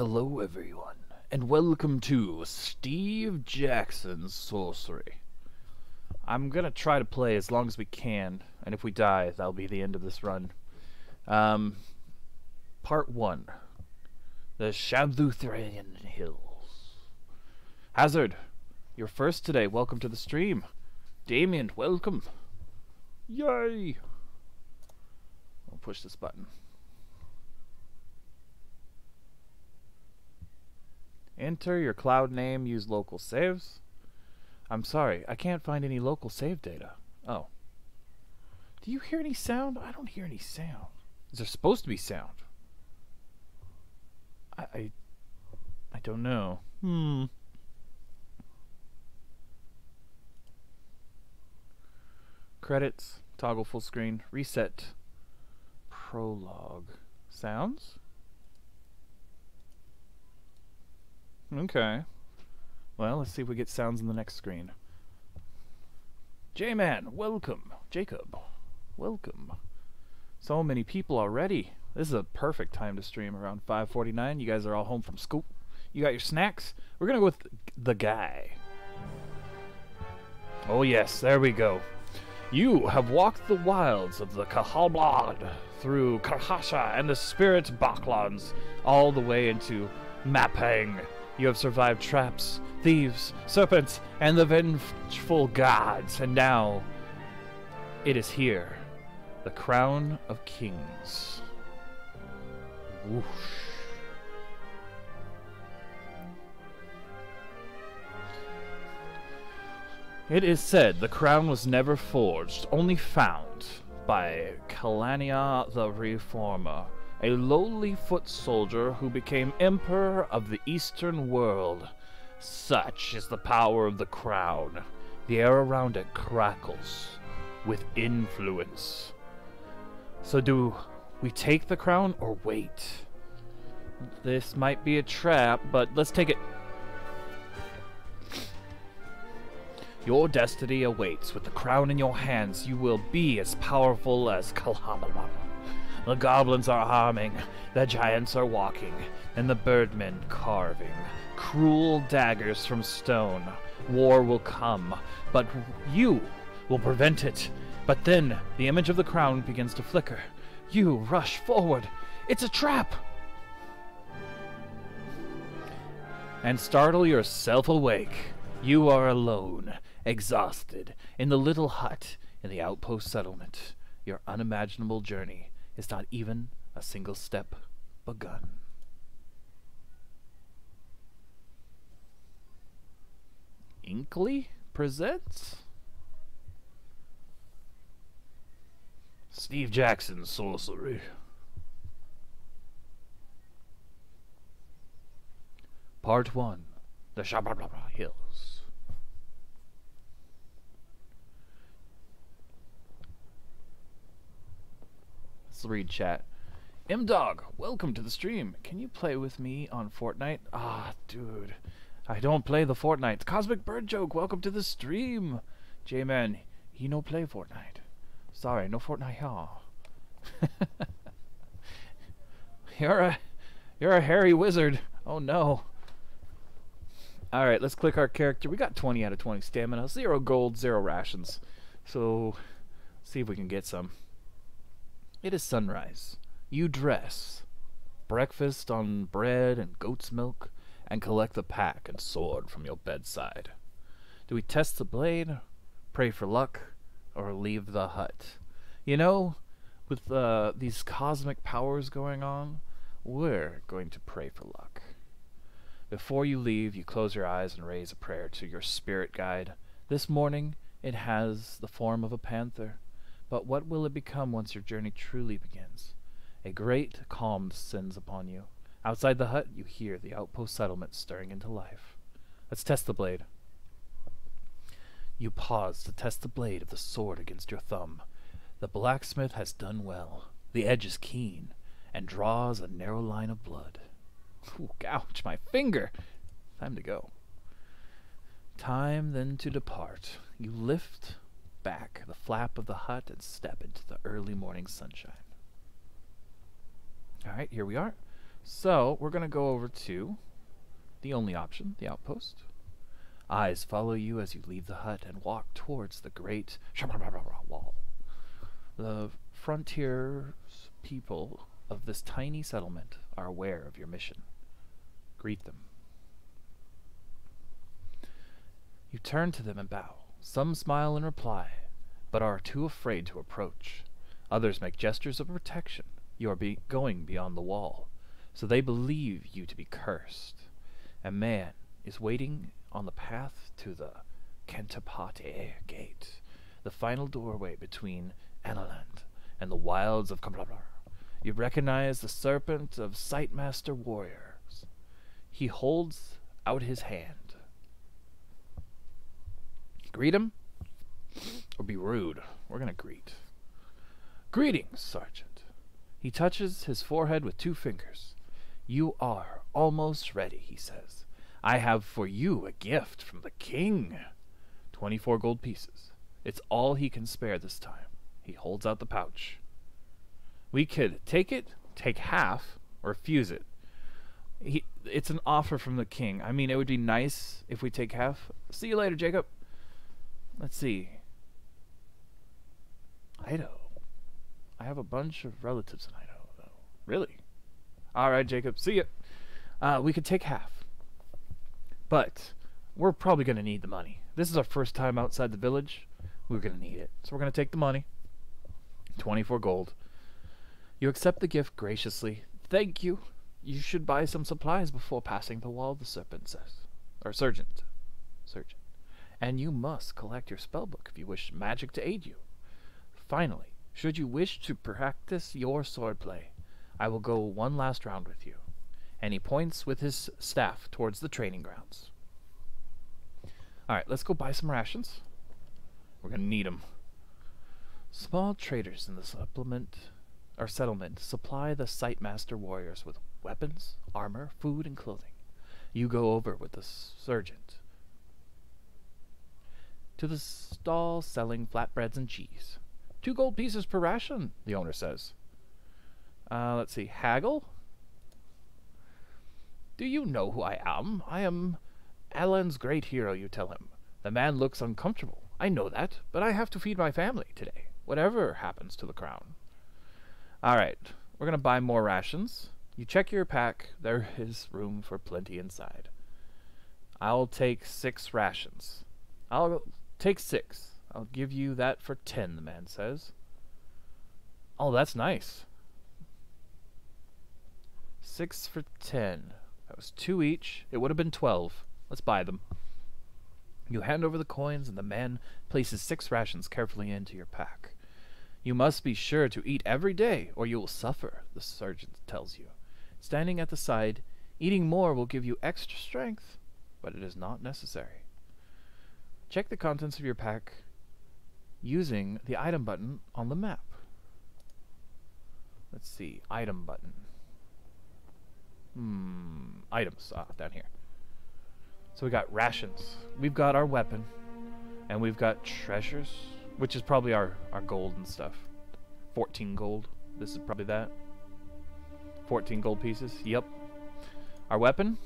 Hello everyone, and welcome to Steve Jackson's Sorcery. I'm gonna try to play as long as we can, and if we die, that'll be the end of this run. Part 1. The Shamutanti Hills. Hazard, you're first today. Welcome to the stream. Damien, welcome. Yay! I'll push this button. Enter your cloud name, use local saves. I'm sorry, I can't find any local save data. Oh. Do you hear any sound? I don't hear any sound. Is there supposed to be sound? I don't know. Credits, toggle full screen, reset, prologue. Sounds? Okay. Well, let's see if we get sounds in the next screen. J-Man, welcome. Jacob, welcome. So many people already. This is a perfect time to stream around 5:49. You guys are all home from school. You got your snacks? We're gonna go with the guy. Oh yes, there we go. You have walked the wilds of the Kahalblad through Karhasha and the Spirit Baklands all the way into Mapang. You have survived traps, thieves, serpents, and the vengeful gods, and now it is here, the crown of kings. Whoosh. It is said the crown was never forged, only found by Kalania the Reformer, a lowly foot soldier who became emperor of the eastern world. Such is the power of the crown. The air around it crackles with influence. So do we take the crown or wait? This might be a trap, but let's take it. Your destiny awaits. With the crown in your hands, you will be as powerful as Kalhamala. The goblins are harming, the giants are walking, and the birdmen carving cruel daggers from stone. War will come, but you will prevent it. But then the image of the crown begins to flicker. You rush forward. It's a trap! And startle yourself awake. You are alone, exhausted, in the little hut in the outpost settlement. Your unimaginable journey is not even a single step begun. Inkley presents Steve Jackson's Sorcery. Part 1. The Shamutanti Hills. Let's read chat. M-Dog, welcome to the stream. Can you play with me on Fortnite? Ah, dude. I don't play the Fortnite. Cosmic Bird Joke, welcome to the stream. J-Man, he no play Fortnite. Sorry, no Fortnite, y'all. You're a hairy wizard. Oh no. Alright, let's click our character. We got 20 out of 20 stamina, 0 gold, 0 rations. So, see if we can get some. It is sunrise. You dress. Breakfast on bread and goat's milk, and collect the pack and sword from your bedside. Do we test the blade, pray for luck, or leave the hut? You know, with these cosmic powers going on, we're going to pray for luck. Before you leave, you close your eyes and raise a prayer to your spirit guide. This morning, it has the form of a panther. But what will it become once your journey truly begins? A great calm descends upon you. Outside the hut, you hear the outpost settlement stirring into life. Let's test the blade. You pause to test the blade of the sword against your thumb. The blacksmith has done well. The edge is keen, and draws a narrow line of blood. Ooh, ouch, my finger! Time to go. Time then to depart. You lift back the flap of the hut and step into the early morning sunshine. Alright, here we are. So, we're going to go over to the only option, the outpost. Eyes follow you as you leave the hut and walk towards the great wall. The frontiers people of this tiny settlement are aware of your mission. Greet them. You turn to them and bow. Some smile in reply, but are too afraid to approach. Others make gestures of protection. You are going beyond the wall, so they believe you to be cursed. A man is waiting on the path to the Kentapate Gate, the final doorway between Analand and the wilds of Kamblablar. You recognize the serpent of Sightmaster warriors. He holds out his hand. Greet him, or be rude. We're gonna greet. Greetings, Sergeant. He touches his forehead with 2 fingers. You are almost ready, he says. I have for you a gift from the king. 24 gold pieces. It's all he can spare this time. He holds out the pouch. We could take it, take half, or refuse it. It's an offer from the king. I mean, it would be nice if we take half. See you later, Jacob. Let's see. Idaho. I have a bunch of relatives in Idaho, though. Really? Alright, Jacob. See ya. We could take half. But we're probably going to need the money. This is our first time outside the village. We're going to need it. So we're going to take the money. 24 gold. You accept the gift graciously. Thank you. You should buy some supplies before passing the wall, the serpent says. Or sergeant. Sergeant. And you must collect your spellbook if you wish magic to aid you. Finally, should you wish to practice your swordplay, I will go one last round with you. And he points with his staff towards the training grounds. Alright, let's go buy some rations. We're going to need them. Small traders in the settlement supply the Sightmaster warriors with weapons, armor, food, and clothing. You go over with the sergeant to the stall selling flatbreads and cheese. 2 gold pieces per ration, the owner says. Let's see. Haggle? Do you know who I am? I am Alan's great hero, you tell him. The man looks uncomfortable. I know that, but I have to feed my family today, whatever happens to the crown. Alright, we're going to buy more rations. You check your pack. There is room for plenty inside. I'll take 6 rations. I'll take 6. I'll give you that for 10, the man says. Oh, that's nice. 6 for 10. That was 2 each. It would have been 12. Let's buy them. You hand over the coins, and the man places 6 rations carefully into your pack. You must be sure to eat every day, or you will suffer, the sergeant tells you. Standing at the side, eating more will give you extra strength, but it is not necessary. Check the contents of your pack using the item button on the map. Let's see, item button. Items, down here. So we got rations, we've got our weapon, and we've got treasures, which is probably our gold and stuff. 14 gold, this is probably that. 14 gold pieces, yep. Our weapon,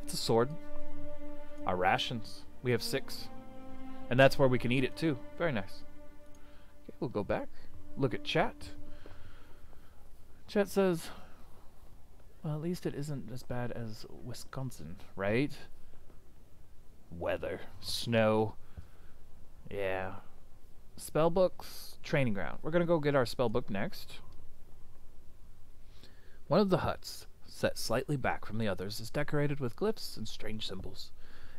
it's a sword. Our rations, we have 6. And that's where we can eat it too, very nice. Okay, we'll go back, look at chat. Chat says, well, at least it isn't as bad as Wisconsin, right? Weather, snow, yeah. Spellbooks, training ground. We're gonna go get our spellbook next. One of the huts, set slightly back from the others, is decorated with glyphs and strange symbols.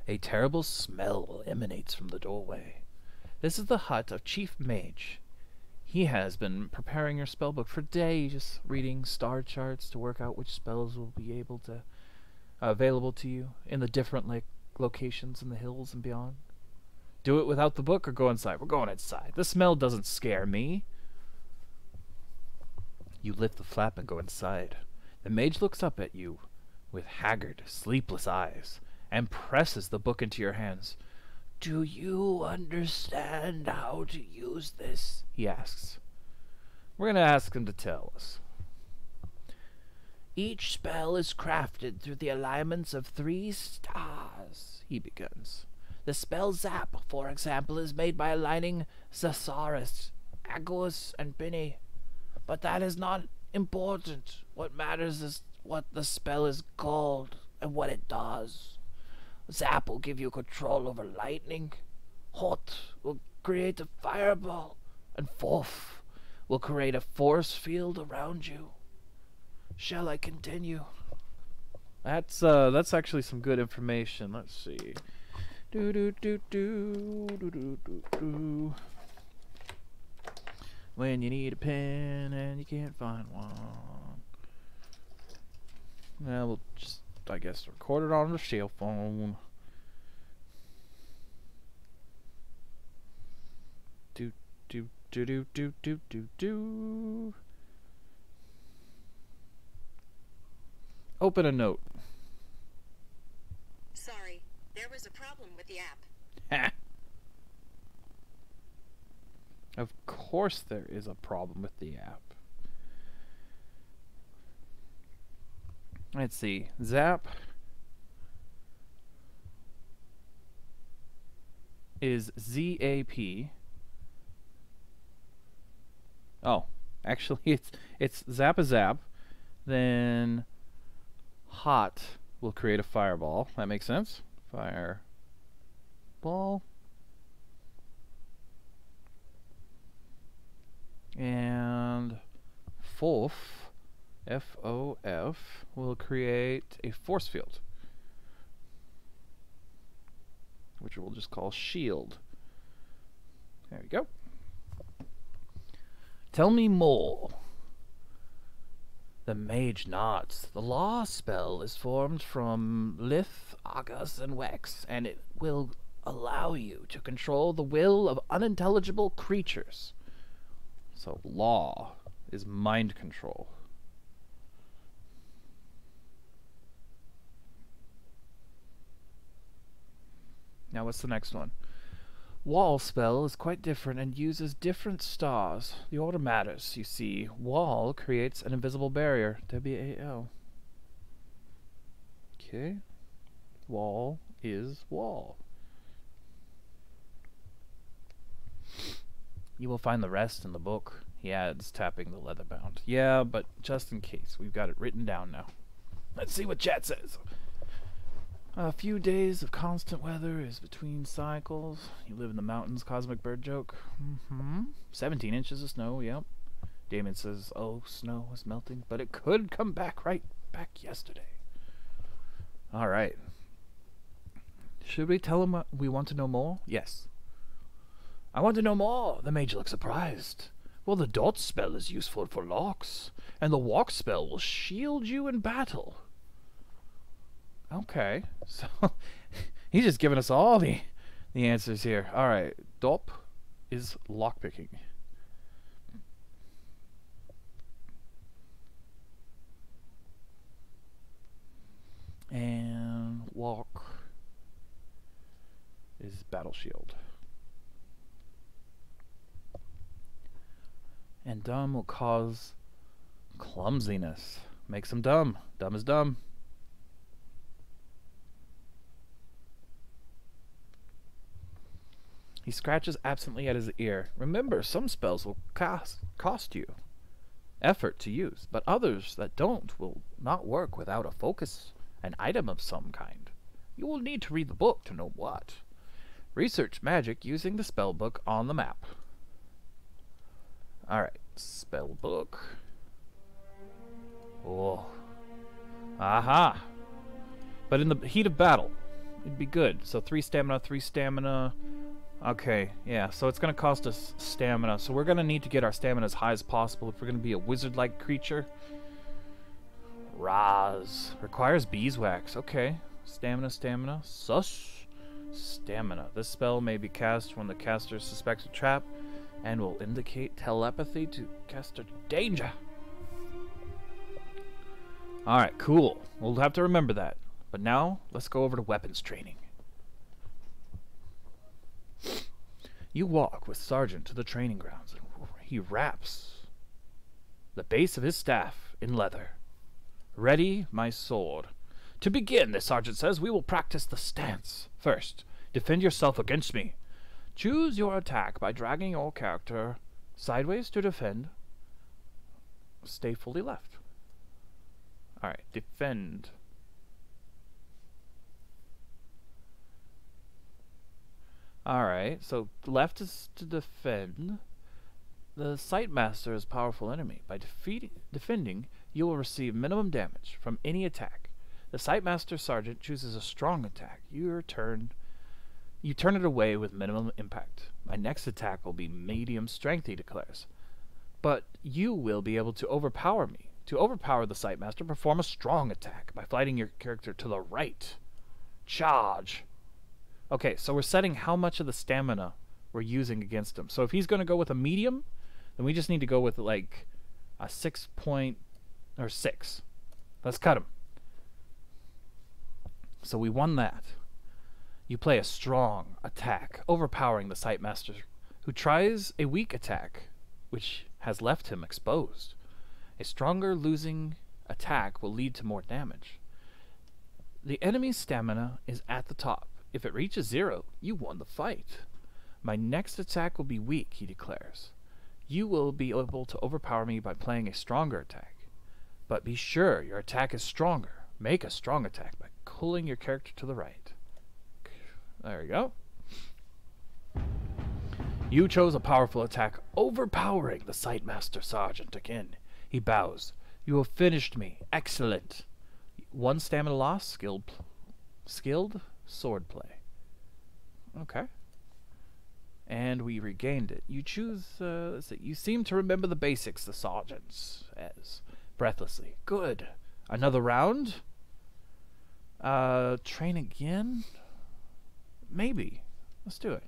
A terrible smell emanates from the doorway. This is the hut of Chief Mage. He has been preparing your spellbook for days, reading star charts to work out which spells will be available to you in the different locations in the hills and beyond. Do it without the book or go inside? We're going inside. The smell doesn't scare me. You lift the flap and go inside. The mage looks up at you with haggard, sleepless eyes and presses the book into your hands. Do you understand how to use this? He asks. We're going to ask him to tell us. Each spell is crafted through the alignments of 3 stars, he begins. The spell Zap, for example, is made by aligning Zasaris, Agus, and Binny. But that is not important. What matters is what the spell is called and what it does. Zap will give you control over lightning. Hot will create a fireball. And Fof will create a force field around you. Shall I continue? That's actually some good information. Let's see. Do do do do do do do do. When you need a pen and you can't find one. Now we'll just, I guess, record it on the cell phone. Do do do do do do do do. Open a note. Sorry, there was a problem with the app. Of course there is a problem with the app. Let's see. Zap is Z-A-P. Oh, actually it's Zap a Zap. Then Hot will create a fireball. That makes sense. Fireball. And Fof, F-O-F, will create a force field, which we'll just call shield. There we go. Tell me more. The mage nods. The law spell is formed from Lith, Agus, and Wex, and it will allow you to control the will of unintelligible creatures. So law is mind control. Now what's the next one? Wall spell is quite different and uses different stars. The order matters, you see. Wall creates an invisible barrier. W-A-L. Okay. Wall is wall. You will find the rest in the book, he adds, tapping the leather bound. Yeah, but just in case, we've got it written down now. Let's see what chat says. A few days of constant weather is between cycles. You live in the mountains, cosmic bird joke. 17 inches of snow, yep. Damon says, oh, snow is melting, but it could come back right back yesterday. Alright. Should we tell him we want to know more? Yes. I want to know more. The mage looks surprised. Well, the dot spell is useful for locks, and the walk spell will shield you in battle. Okay, so he's just giving us all the answers here. All right, dop is lockpicking. And walk is battle shield. And dumb will cause clumsiness. Makes them dumb. Dumb is dumb. He scratches absently at his ear. Remember, some spells will cost you effort to use, but others that don't will not work without a focus, an item of some kind. You will need to read the book to know what. Research magic using the spell book on the map. Alright, spell book. Oh. Aha! But in the heat of battle, it'd be good. So 3 stamina, 3 stamina. Okay, yeah, so it's going to cost us stamina. So we're going to need to get our stamina as high as possible if we're going to be a wizard-like creature. Raz. Requires beeswax. Okay. Stamina, stamina. Sus. Stamina. This spell may be cast when the caster suspects a trap and will indicate telepathy to caster danger. Alright, cool. We'll have to remember that. But now, let's go over to weapons training. You walk with Sergeant to the training grounds, and he wraps the base of his staff in leather. Ready my sword. To begin, the sergeant says, we will practice the stance. First, defend yourself against me. Choose your attack by dragging your character sideways to defend. Stay fully left. Alright, defend. Alright, so left is to defend. The Sightmaster is a powerful enemy. By defending, you will receive minimum damage from any attack. The Sightmaster Sergeant chooses a strong attack. You turn it away with minimum impact. My next attack will be medium strength, he declares. But you will be able to overpower me. To overpower the Sightmaster, perform a strong attack by flighting your character to the right. Charge. Okay, so we're setting how much of the stamina we're using against him. So if he's going to go with a medium, then we just need to go with like a 6. Let's cut him. So we won that. You play a strong attack, overpowering the Sightmaster, who tries a weak attack, which has left him exposed. A stronger losing attack will lead to more damage. The enemy's stamina is at the top. If it reaches 0, you won the fight. My next attack will be weak, he declares. You will be able to overpower me by playing a stronger attack. But be sure your attack is stronger. Make a strong attack by pulling your character to the right. There we go. You chose a powerful attack, overpowering the Sightmaster Sergeant again. He bows. You have finished me. Excellent. 1 stamina loss. Skilled sword play. Okay. And we regained it. You choose, let's see. You seem to remember the basics, the sergeant says, breathlessly. Good. Another round? Train again? Maybe. Let's do it.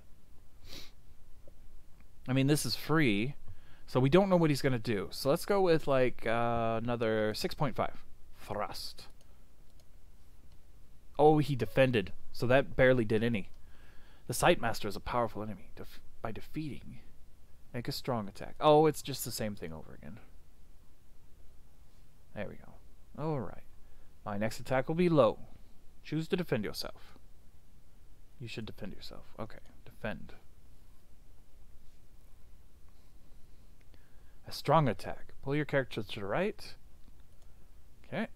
I mean, this is free, so we don't know what he's going to do. So let's go with, like, another 6.5. Thrust. Oh, he defended, so that barely did any. The Sightmaster is a powerful enemy. By defeating, make a strong attack. Oh, it's just the same thing over again. There we go. Alright. My next attack will be low. Choose to defend yourself. You should defend yourself. Okay, defend. A strong attack. Pull your character to the right. Okay.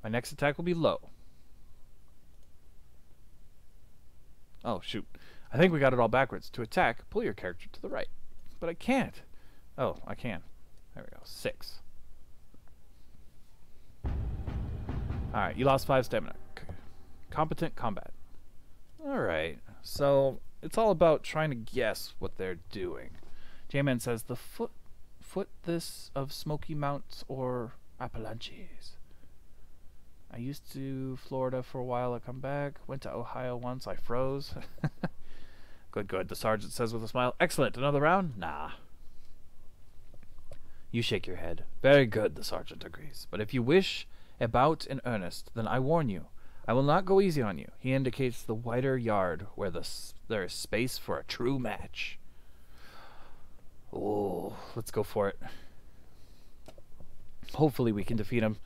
My next attack will be low. Oh, shoot. I think we got it all backwards. To attack, pull your character to the right. But I can't. Oh, I can. There we go. 6. Alright, you lost 5 stamina. Competent combat. Alright, so it's all about trying to guess what they're doing. J-Man says, the foot this of Smoky Mounts or Appalachians. I used to Florida for a while. I come back. Went to Ohio once. I froze. Good. The sergeant says with a smile. Excellent. Another round? Nah. You shake your head. Very good, the sergeant agrees. But if you wish a bout in earnest, then I warn you, I will not go easy on you. He indicates the wider yard where there is space for a true match. Oh, let's go for it. Hopefully we can defeat him.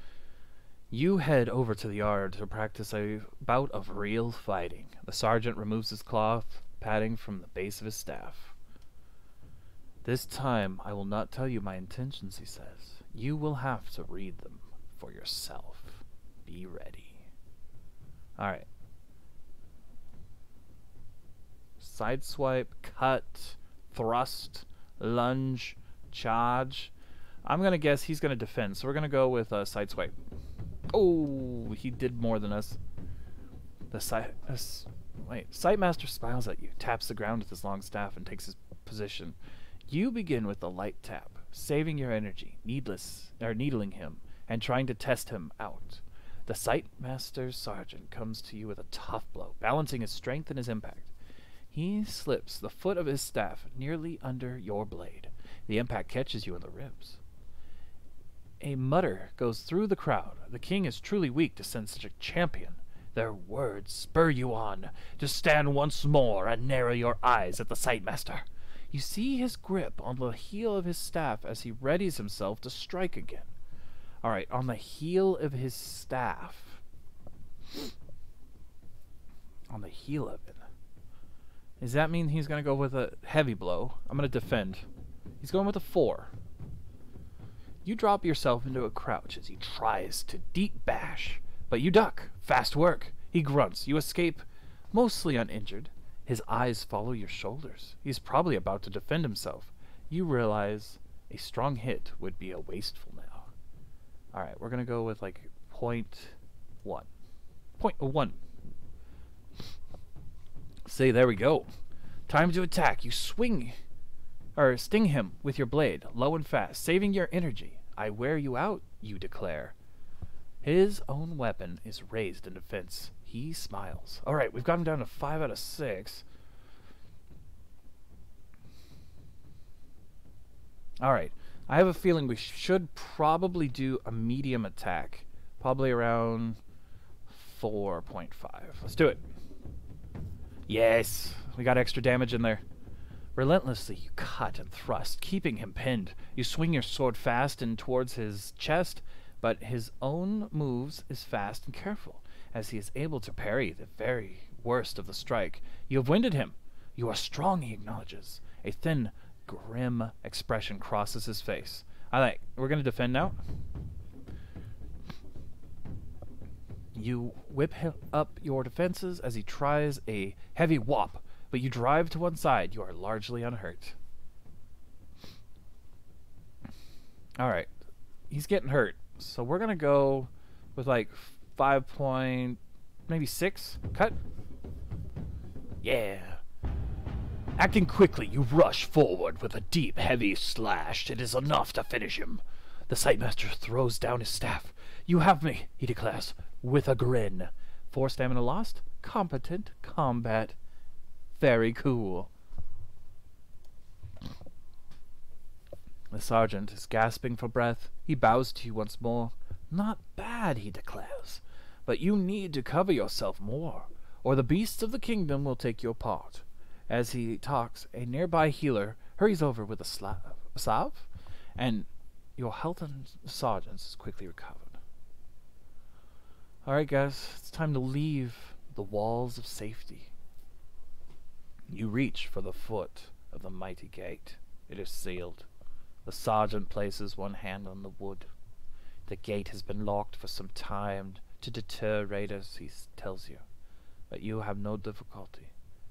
You head over to the yard to practice a bout of real fighting. The sergeant removes his cloth padding from the base of his staff. This time I will not tell you my intentions, he says. You will have to read them for yourself. Be ready. Alright. Sideswipe, cut, thrust, lunge, charge. I'm going to guess he's going to defend, so we're going to go with sideswipe. Oh, he did more than us. The Sightmaster smiles at you, taps the ground with his long staff, and takes his position. You begin with a light tap, saving your energy, needling him, and trying to test him out. The Sightmaster Sergeant comes to you with a tough blow, balancing his strength and his impact. He slips the foot of his staff nearly under your blade. The impact catches you in the ribs. A mutter goes through the crowd. The king is truly weak to send such a champion. Their words spur you on to stand once more and narrow your eyes at the Sightmaster. You see his grip on the heel of his staff as he readies himself to strike again. Alright, on the heel of his staff. On the heel of it. Does that mean he's going to go with a heavy blow? I'm going to defend. He's going with a 4. You drop yourself into a crouch as he tries to deep bash, but you duck. Fast work. He grunts. You escape, mostly uninjured. His eyes follow your shoulders. He's probably about to defend himself. You realize a strong hit would be a wasteful now. Alright, we're going to go with like 0.1. 0.1. Say, there we go. Time to attack. You swing, or sting him with your blade, low and fast, saving your energy. I wear you out, you declare. His own weapon is raised in defense. He smiles. Alright, we've got him down to 5 out of 6. Alright, I have a feeling we should probably do a medium attack. Probably around 4.5. Let's do it. Yes, we got extra damage in there. Relentlessly, you cut and thrust, keeping him pinned. You swing your sword fast and towards his chest, but his own moves is fast and careful, as he is able to parry the very worst of the strike. You have winded him. You are strong, he acknowledges. A thin, grim expression crosses his face. We're going to defend now. You whip up your defenses as he tries a heavy whop, but you drive to one side. You are largely unhurt. Alright. He's getting hurt. So we're going to go with like 5 point... maybe 6. Cut. Yeah. Acting quickly, you rush forward with a deep, heavy slash. It is enough to finish him. The Sightmaster throws down his staff. You have me, he declares, with a grin. 4 stamina lost. Competent combat. Very cool. The sergeant is gasping for breath. He bows to you once more. Not bad, he declares. But you need to cover yourself more, or the beasts of the kingdom will take your part. As he talks, a nearby healer hurries over with a salve, and your health and sergeants is quickly recovered. Alright guys, it's time to leave the walls of safety. You reach for the foot of the mighty gate. It is sealed. The sergeant places one hand on the wood. The gate has been locked for some time to deter raiders, he tells you. But you have no difficulty.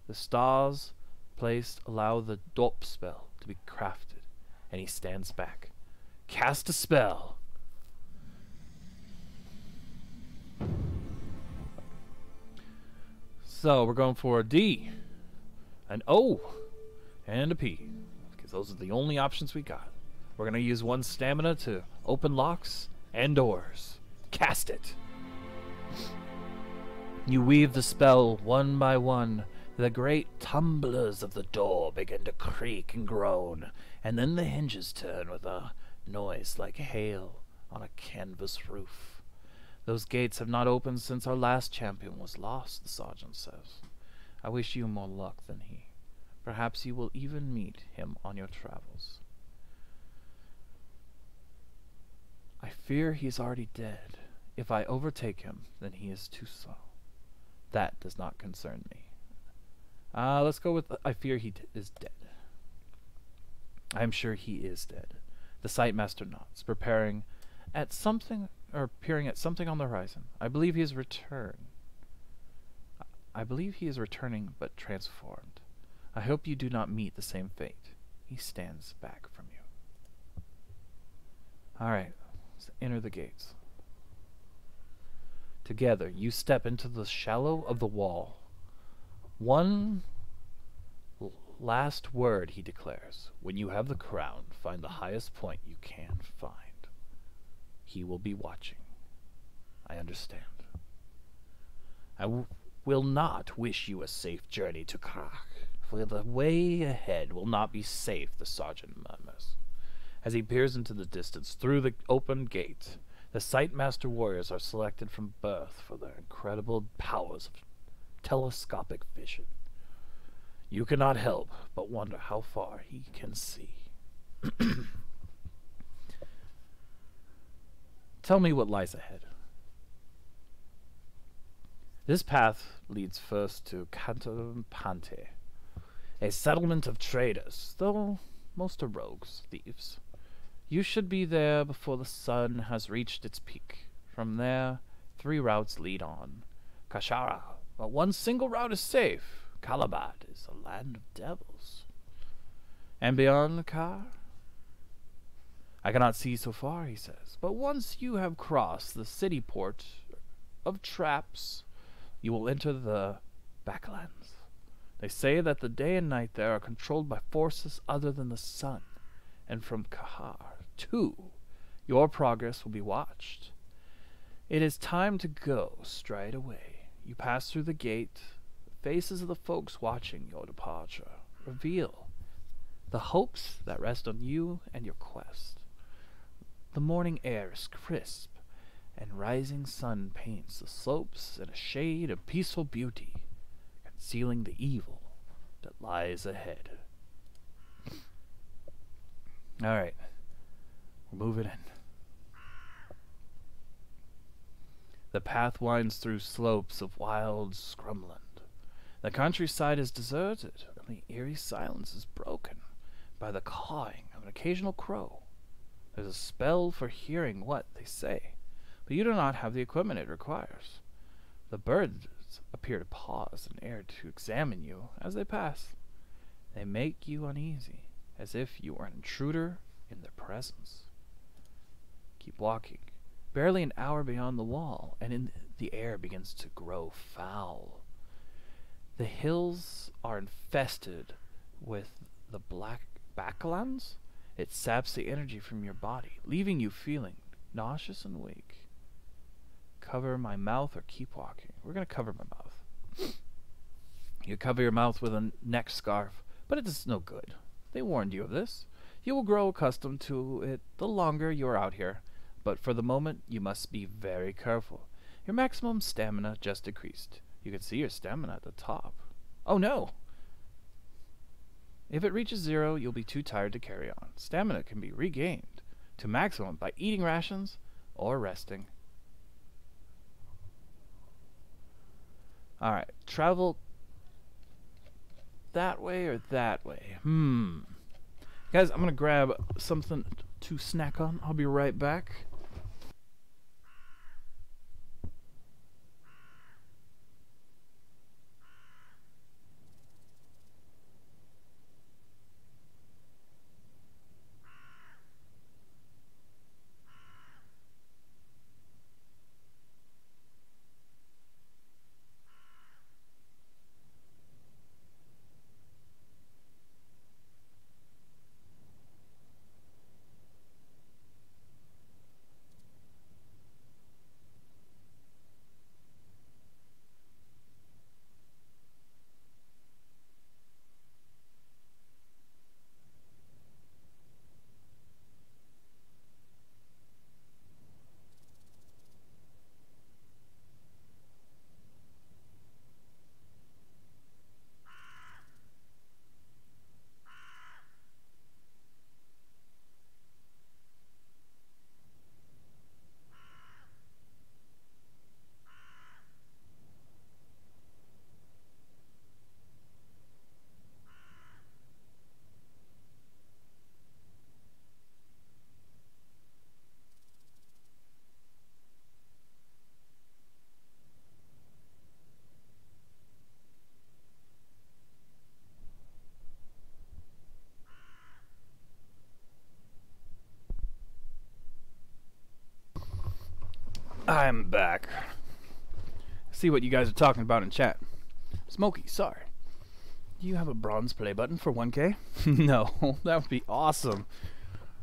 The stars placed allow the dope spell to be crafted, and he stands back. Cast a spell. So we're going for a D, an O, and a P, because those are the only options we got. We're going to use 1 stamina to open locks and doors. Cast it. You weave the spell one by one. The great tumblers of the door begin to creak and groan, and then the hinges turn with a noise like hail on a canvas roof. Those gates have not opened since our last champion was lost, the sergeant says. I wish you more luck than he. Perhaps you will even meet him on your travels. I fear he is already dead. If I overtake him, then he is too slow. That does not concern me. Let's go with I fear he is dead. I am sure he is dead. The Sightmaster nods, preparing at something, or peering at something on the horizon. I believe he is returning, but transformed. I hope you do not meet the same fate. He stands back from you. Alright, let's enter the gates. Together, you step into the shallow of the wall. One last word, he declares. When you have the crown, find the highest point you can find. He will be watching. I understand. I will not wish you a safe journey to Kharé, for the way ahead will not be safe, the sergeant murmurs. As he peers into the distance through the open gate, the Sightmaster warriors are selected from birth for their incredible powers of telescopic vision. You cannot help but wonder how far he can see. Tell me what lies ahead. This path leads first to Cantampante, a settlement of traders, though most are rogues, thieves. You should be there before the sun has reached its peak. From there, 3 routes lead on. Kashara, but one single route is safe. Kalabad is a land of devils. And beyond the car? I cannot see so far, he says, but once you have crossed the Cityport of Traps, you will enter the Backlands. They say that the day and night there are controlled by forces other than the sun, and from Kahar, too, your progress will be watched. It is time to go straight away. You pass through the gate. The faces of the folks watching your departure reveal the hopes that rest on you and your quest. The morning air is crisp, and rising sun paints the slopes in a shade of peaceful beauty, concealing the evil that lies ahead. Alright, we're moving in. The path winds through slopes of wild scrumland. The countryside is deserted, and the eerie silence is broken by the cawing of an occasional crow. There's a spell for hearing what they say, but you do not have the equipment it requires. The birds appear to pause in air to examine you as they pass. They make you uneasy, as if you were an intruder in their presence. Keep walking. Barely an hour beyond the wall, and the air begins to grow foul. The hills are infested with the black backlands. It saps the energy from your body, leaving you feeling nauseous and weak. Cover my mouth or keep walking. We're going to cover my mouth. You cover your mouth with a neck scarf, but it is no good. They warned you of this. You will grow accustomed to it the longer you are out here, but for the moment you must be very careful. Your maximum stamina just decreased. You can see your stamina at the top. Oh no! If it reaches 0, you'll be too tired to carry on. Stamina can be regained to maximum by eating rations or resting. Alright, travel that way or that way? Guys, I'm gonna grab something to snack on. I'll be right back. I'm back. See what you guys are talking about in chat. Smokey, sorry. Do you have a bronze play button for 1K? No, that would be awesome.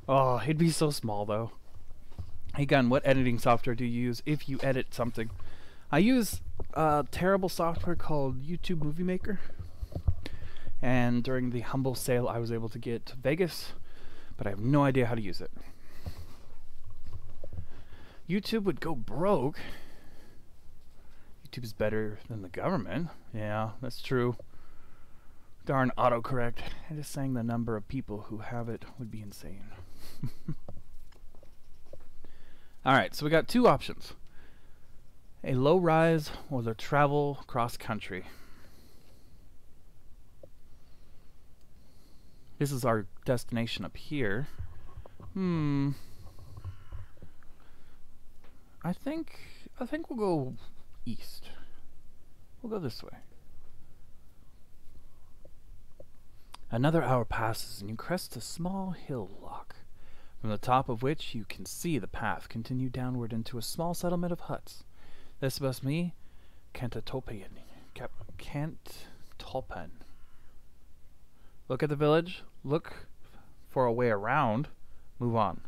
Oh, it'd be so small though. Hey Gun, what editing software do you use if you edit something? I use a terrible software called YouTube Movie Maker. And during the humble sale I was able to get Vegas, but I have no idea how to use it. YouTube would go broke. YouTube is better than the government. Yeah, that's true. Darn autocorrect. I just saying the number of people who have it would be insane. Alright, so we got two options. A low rise or the travel cross country. This is our destination up here. I think we'll go east. We'll go this way. Another hour passes and you crest a small hillock, from the top of which you can see the path continue downward into a small settlement of huts. This must be Cantatopian. Cantopan. Look at the village. Look for a way around. Move on.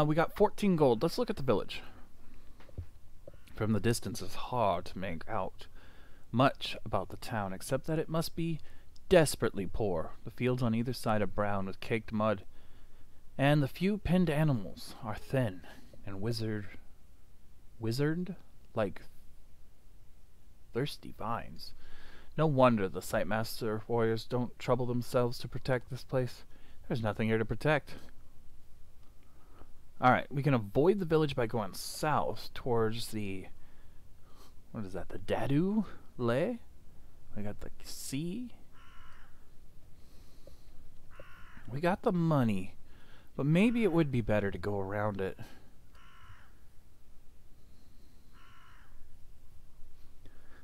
We got 14 gold. Let's look at the village. From the distance, it's hard to make out much about the town, except that it must be desperately poor. The fields on either side are brown with caked mud, and the few penned animals are thin and wizard like thirsty vines. No wonder the Sightmaster warriors don't trouble themselves to protect this place. There's nothing here to protect. Alright, we can avoid the village by going south towards the... what is that? The Dadu Lay? We got the sea. We got the money. But maybe it would be better to go around it.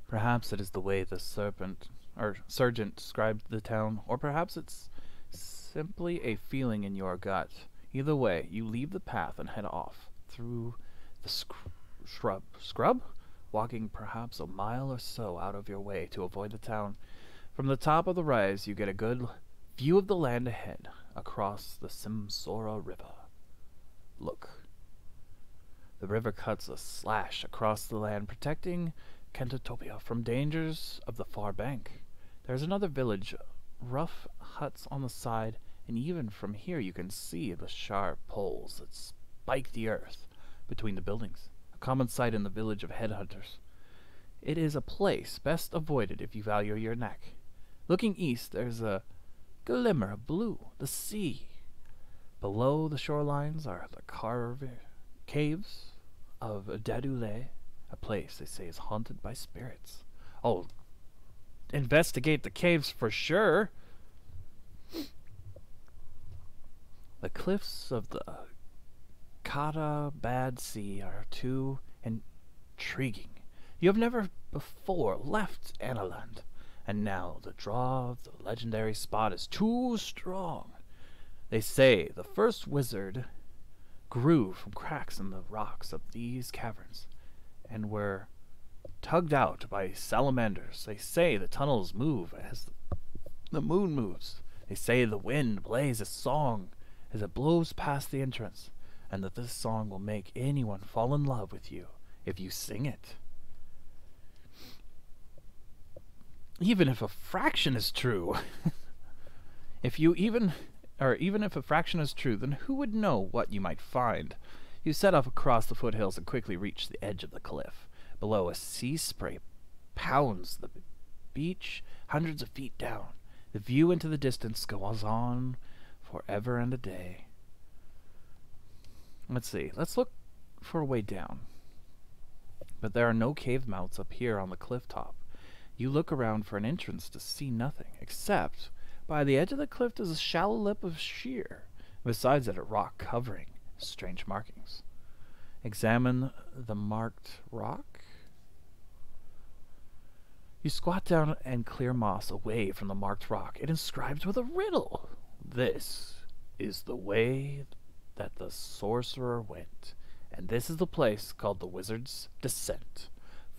Perhaps it is the way the sergeant described the town, or perhaps it's simply a feeling in your gut. Either way, you leave the path and head off through the scrub, walking perhaps a mile or so out of your way to avoid the town. From the top of the rise, you get a good view of the land ahead, across the Simsora River. Look. The river cuts a slash across the land, protecting Cantotopia from dangers of the far bank. There's another village, rough huts on the side, and even from here you can see the sharp poles that spike the earth between the buildings, a common sight in the village of headhunters. It is a place best avoided if you value your neck. Looking east, there's a glimmer of blue, the sea. Below the shorelines are the caves of Dadule, a place they say is haunted by spirits. Oh, investigate the caves for sure. The cliffs of the Kara Bad Sea are too intriguing. You have never before left Analand, and now the draw of the legendary spot is too strong. They say the first wizard grew from cracks in the rocks of these caverns, and were tugged out by salamanders. They say the tunnels move as the moon moves. They say the wind plays a song as it blows past the entrance, and that this song will make anyone fall in love with you if you sing it. Even if a fraction is true. Even if a fraction is true, then who would know what you might find? You set off across the foothills and quickly reach the edge of the cliff. Below, a sea spray pounds the beach hundreds of feet down. The view into the distance goes on forever and a day. Let's see. Let's look for a way down. But there are no cave mouths up here on the cliff top. You look around for an entrance to see nothing, except by the edge of the cliff is a shallow lip of sheer. Besides it, a rock covering strange markings. Examine the marked rock. You squat down and clear moss away from the marked rock. It inscribes with a riddle. This is the way that the sorcerer went, and this is the place called the Wizard's Descent.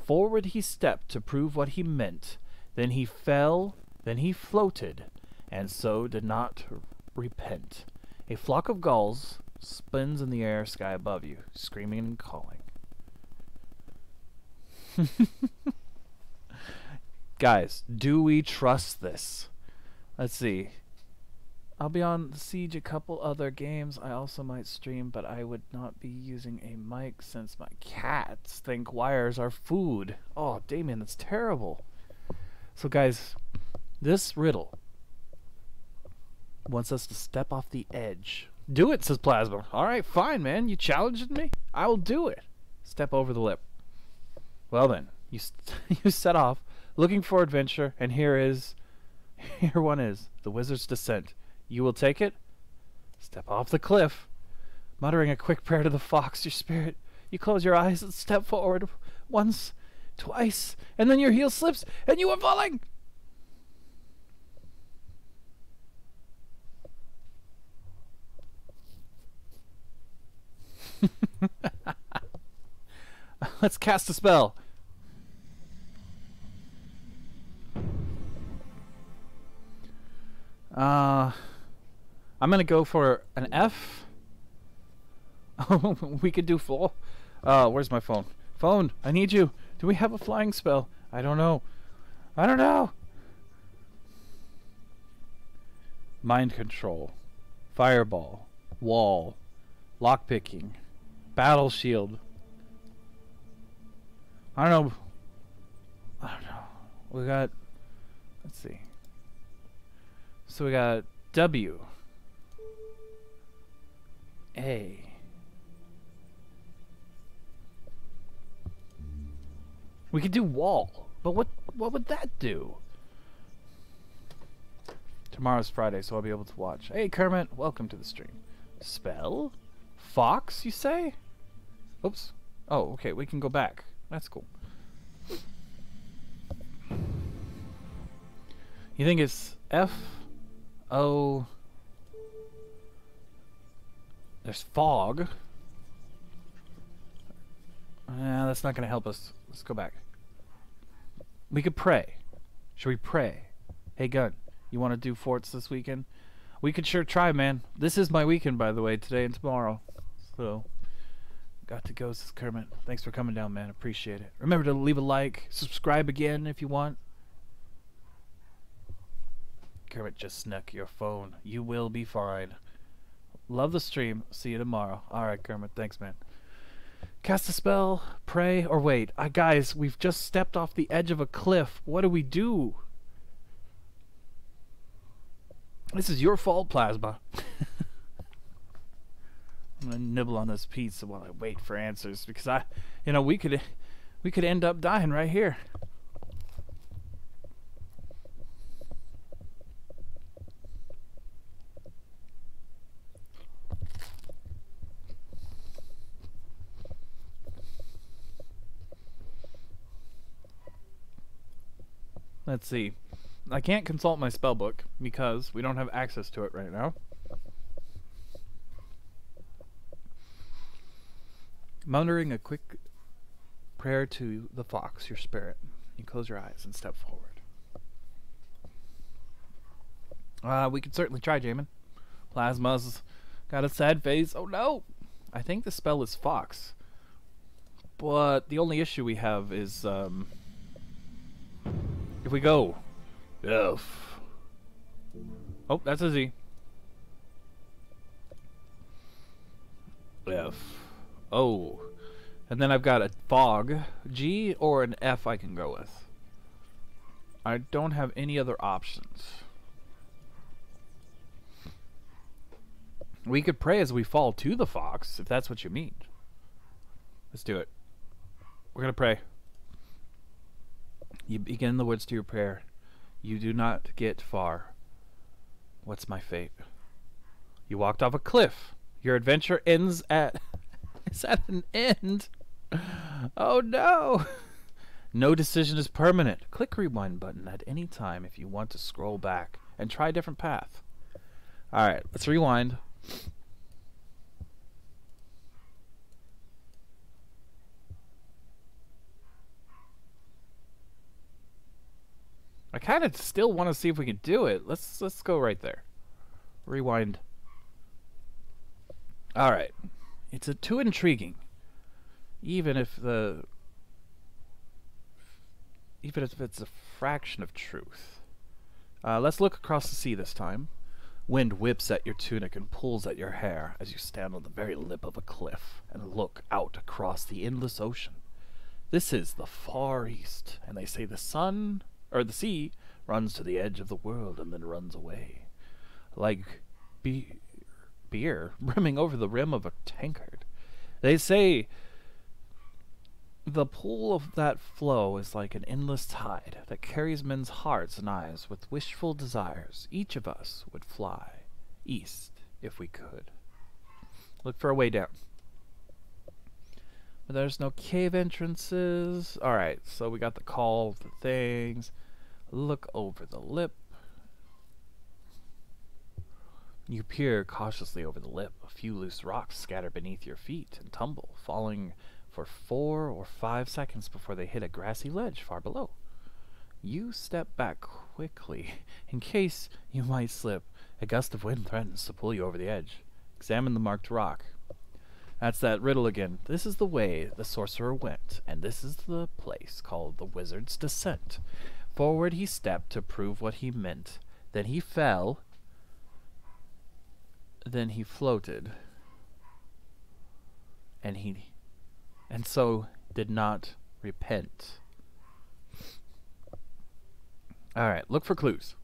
Forward he stepped to prove what he meant. Then he fell, then he floated, and so did not repent. A flock of gulls spins in the air sky above you, screaming and calling. Guys, do we trust this? Let's see. I'll be on Siege a couple other games. I also might stream, but I would not be using a mic since my cats think wires are food. Oh, Damien, that's terrible. So guys, This riddle wants us to step off the edge. Do it, says Plasma. Alright, fine, man. You challenged me? I will do it. Step over the lip. Well then, you you set off, looking for adventure, and here one is, the wizard's descent. You will take it? Step off the cliff. Muttering a quick prayer to the fox, your spirit, you close your eyes and step forward once, twice, and then your heel slips, and you are falling! Let's cast a spell. I'm gonna go for an F. We could do full. Where's my phone? Phone, I need you. Do we have a flying spell? I don't know. I don't know. Mind control. Fireball. Wall. Lockpicking. Battle shield. I don't know. We got... Let's see. So we got W. A. We could do wall. But what would that do? Tomorrow's Friday, so I'll be able to watch. Hey, Kermit. Welcome to the stream. Spell? Fox, you say? Oops. Oh, okay. We can go back. That's cool. You think it's F? O. There's fog. That's not going to help us. Let's go back. We could pray. Should we pray? Hey, Gun, you want to do forts this weekend? We could sure try, man. This is my weekend, by the way, today and tomorrow. So, got to go, says Kermit. Thanks for coming down, man. Appreciate it. Remember to leave a like. Subscribe again if you want. Kermit just snuck your phone. You will be fine. Love the stream. See you tomorrow. Alright, Kermit. Thanks, man. Cast a spell, pray, or wait. Guys, we've just stepped off the edge of a cliff. What do we do? This is your fault, Plasma. I'm gonna nibble on this pizza while I wait for answers because we could end up dying right here. Let's see. I can't consult my spellbook because we don't have access to it right now. Muttering a quick prayer to the fox, your spirit. You close your eyes and step forward. We could certainly try, Jamin. Plasma's got a sad face. Oh no! I think the spell is fox. But the only issue we have is, if we go F. Oh, that's a Z. F. O. And then I've got a fog. G or an F I can go with. I don't have any other options. We could pray as we fall to the fox, if that's what you mean. Let's do it. We're gonna pray. You begin the words to your prayer. You do not get far. What's my fate? You walked off a cliff. Your adventure ends at... Is at an end? Oh no! No decision is permanent. Click rewind button at any time if you want to scroll back and try a different path. Alright, let's rewind. I kind of still want to see if we can do it. Let's go right there. Rewind. All right. It's too intriguing. Even if it's a fraction of truth. Let's look across the sea this time. Wind whips at your tunic and pulls at your hair as you stand on the very lip of a cliff and look out across the endless ocean. This is the Far East, and they say the sea runs to the edge of the world and then runs away. Like beer brimming over the rim of a tankard. They say the pool of that flow is like an endless tide that carries men's hearts and eyes with wishful desires. Each of us would fly east if we could. Look for a way down. But there's no cave entrances. Alright, so we got the call of the things. Look over the lip. You peer cautiously over the lip. A few loose rocks scatter beneath your feet and tumble, falling for 4 or 5 seconds before they hit a grassy ledge far below. You step back quickly, in case you might slip. A gust of wind threatens to pull you over the edge. Examine the marked rock. That's that riddle again. This is the way the sorcerer went, and this is the place called the Wizard's Descent. Forward he stepped to prove what he meant. Then he fell. Then he floated. And so did not repent. Alright, look for clues.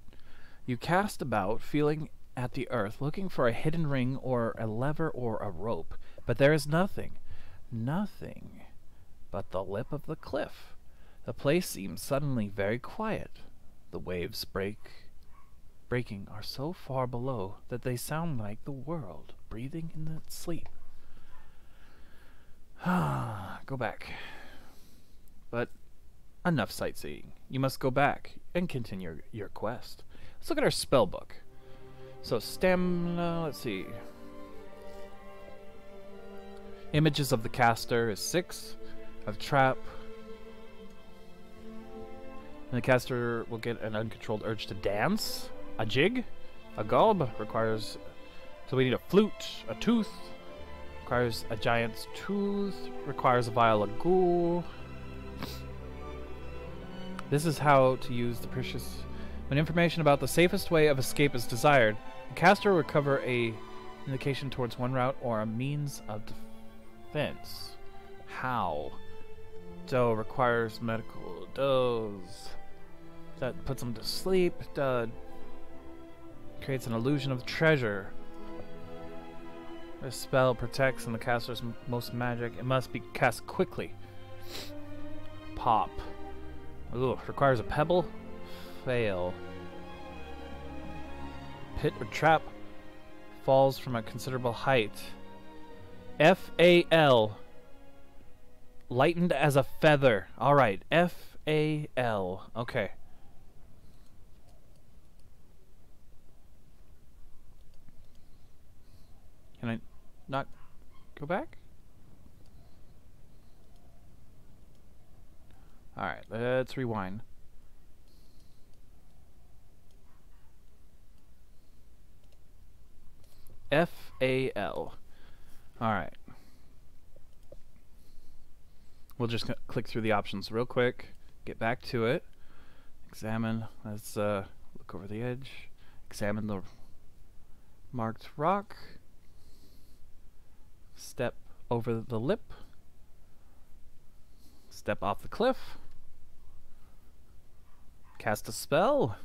You cast about, feeling at the earth, looking for a hidden ring or a lever or a rope, but there is nothing. Nothing but the lip of the cliff. The place seems suddenly very quiet. The waves breaking are so far below that they sound like the world breathing in its sleep. Go back. But enough sightseeing. You must go back and continue your quest. Let's look at our spell book. So stamina, let's see. Images of the caster is 6. Of trap. And the caster will get an uncontrolled urge to dance. A jig. A gulb requires... So we need a flute. A tooth. Requires a giant's tooth. Requires a vial of ghoul. This is how to use the precious... When information about the safest way of escape is desired, the caster will recover a indication towards one route or a means of defense. How? Doe requires medical dose. That puts them to sleep. Creates an illusion of treasure. This spell protects and the caster's most magic. It must be cast quickly. Pop. Ooh, requires a pebble. Fail. Pit or trap. Falls from a considerable height. F-A-L. Lightened as a feather. Alright, F-A-L. Okay. Can I not go back? Alright, let's rewind. F-A-L. Alright. We'll just click through the options real quick. Get back to it. Examine. Let's look over the edge. Examine the marked rock. Step over the lip. Step off the cliff. Cast a spell.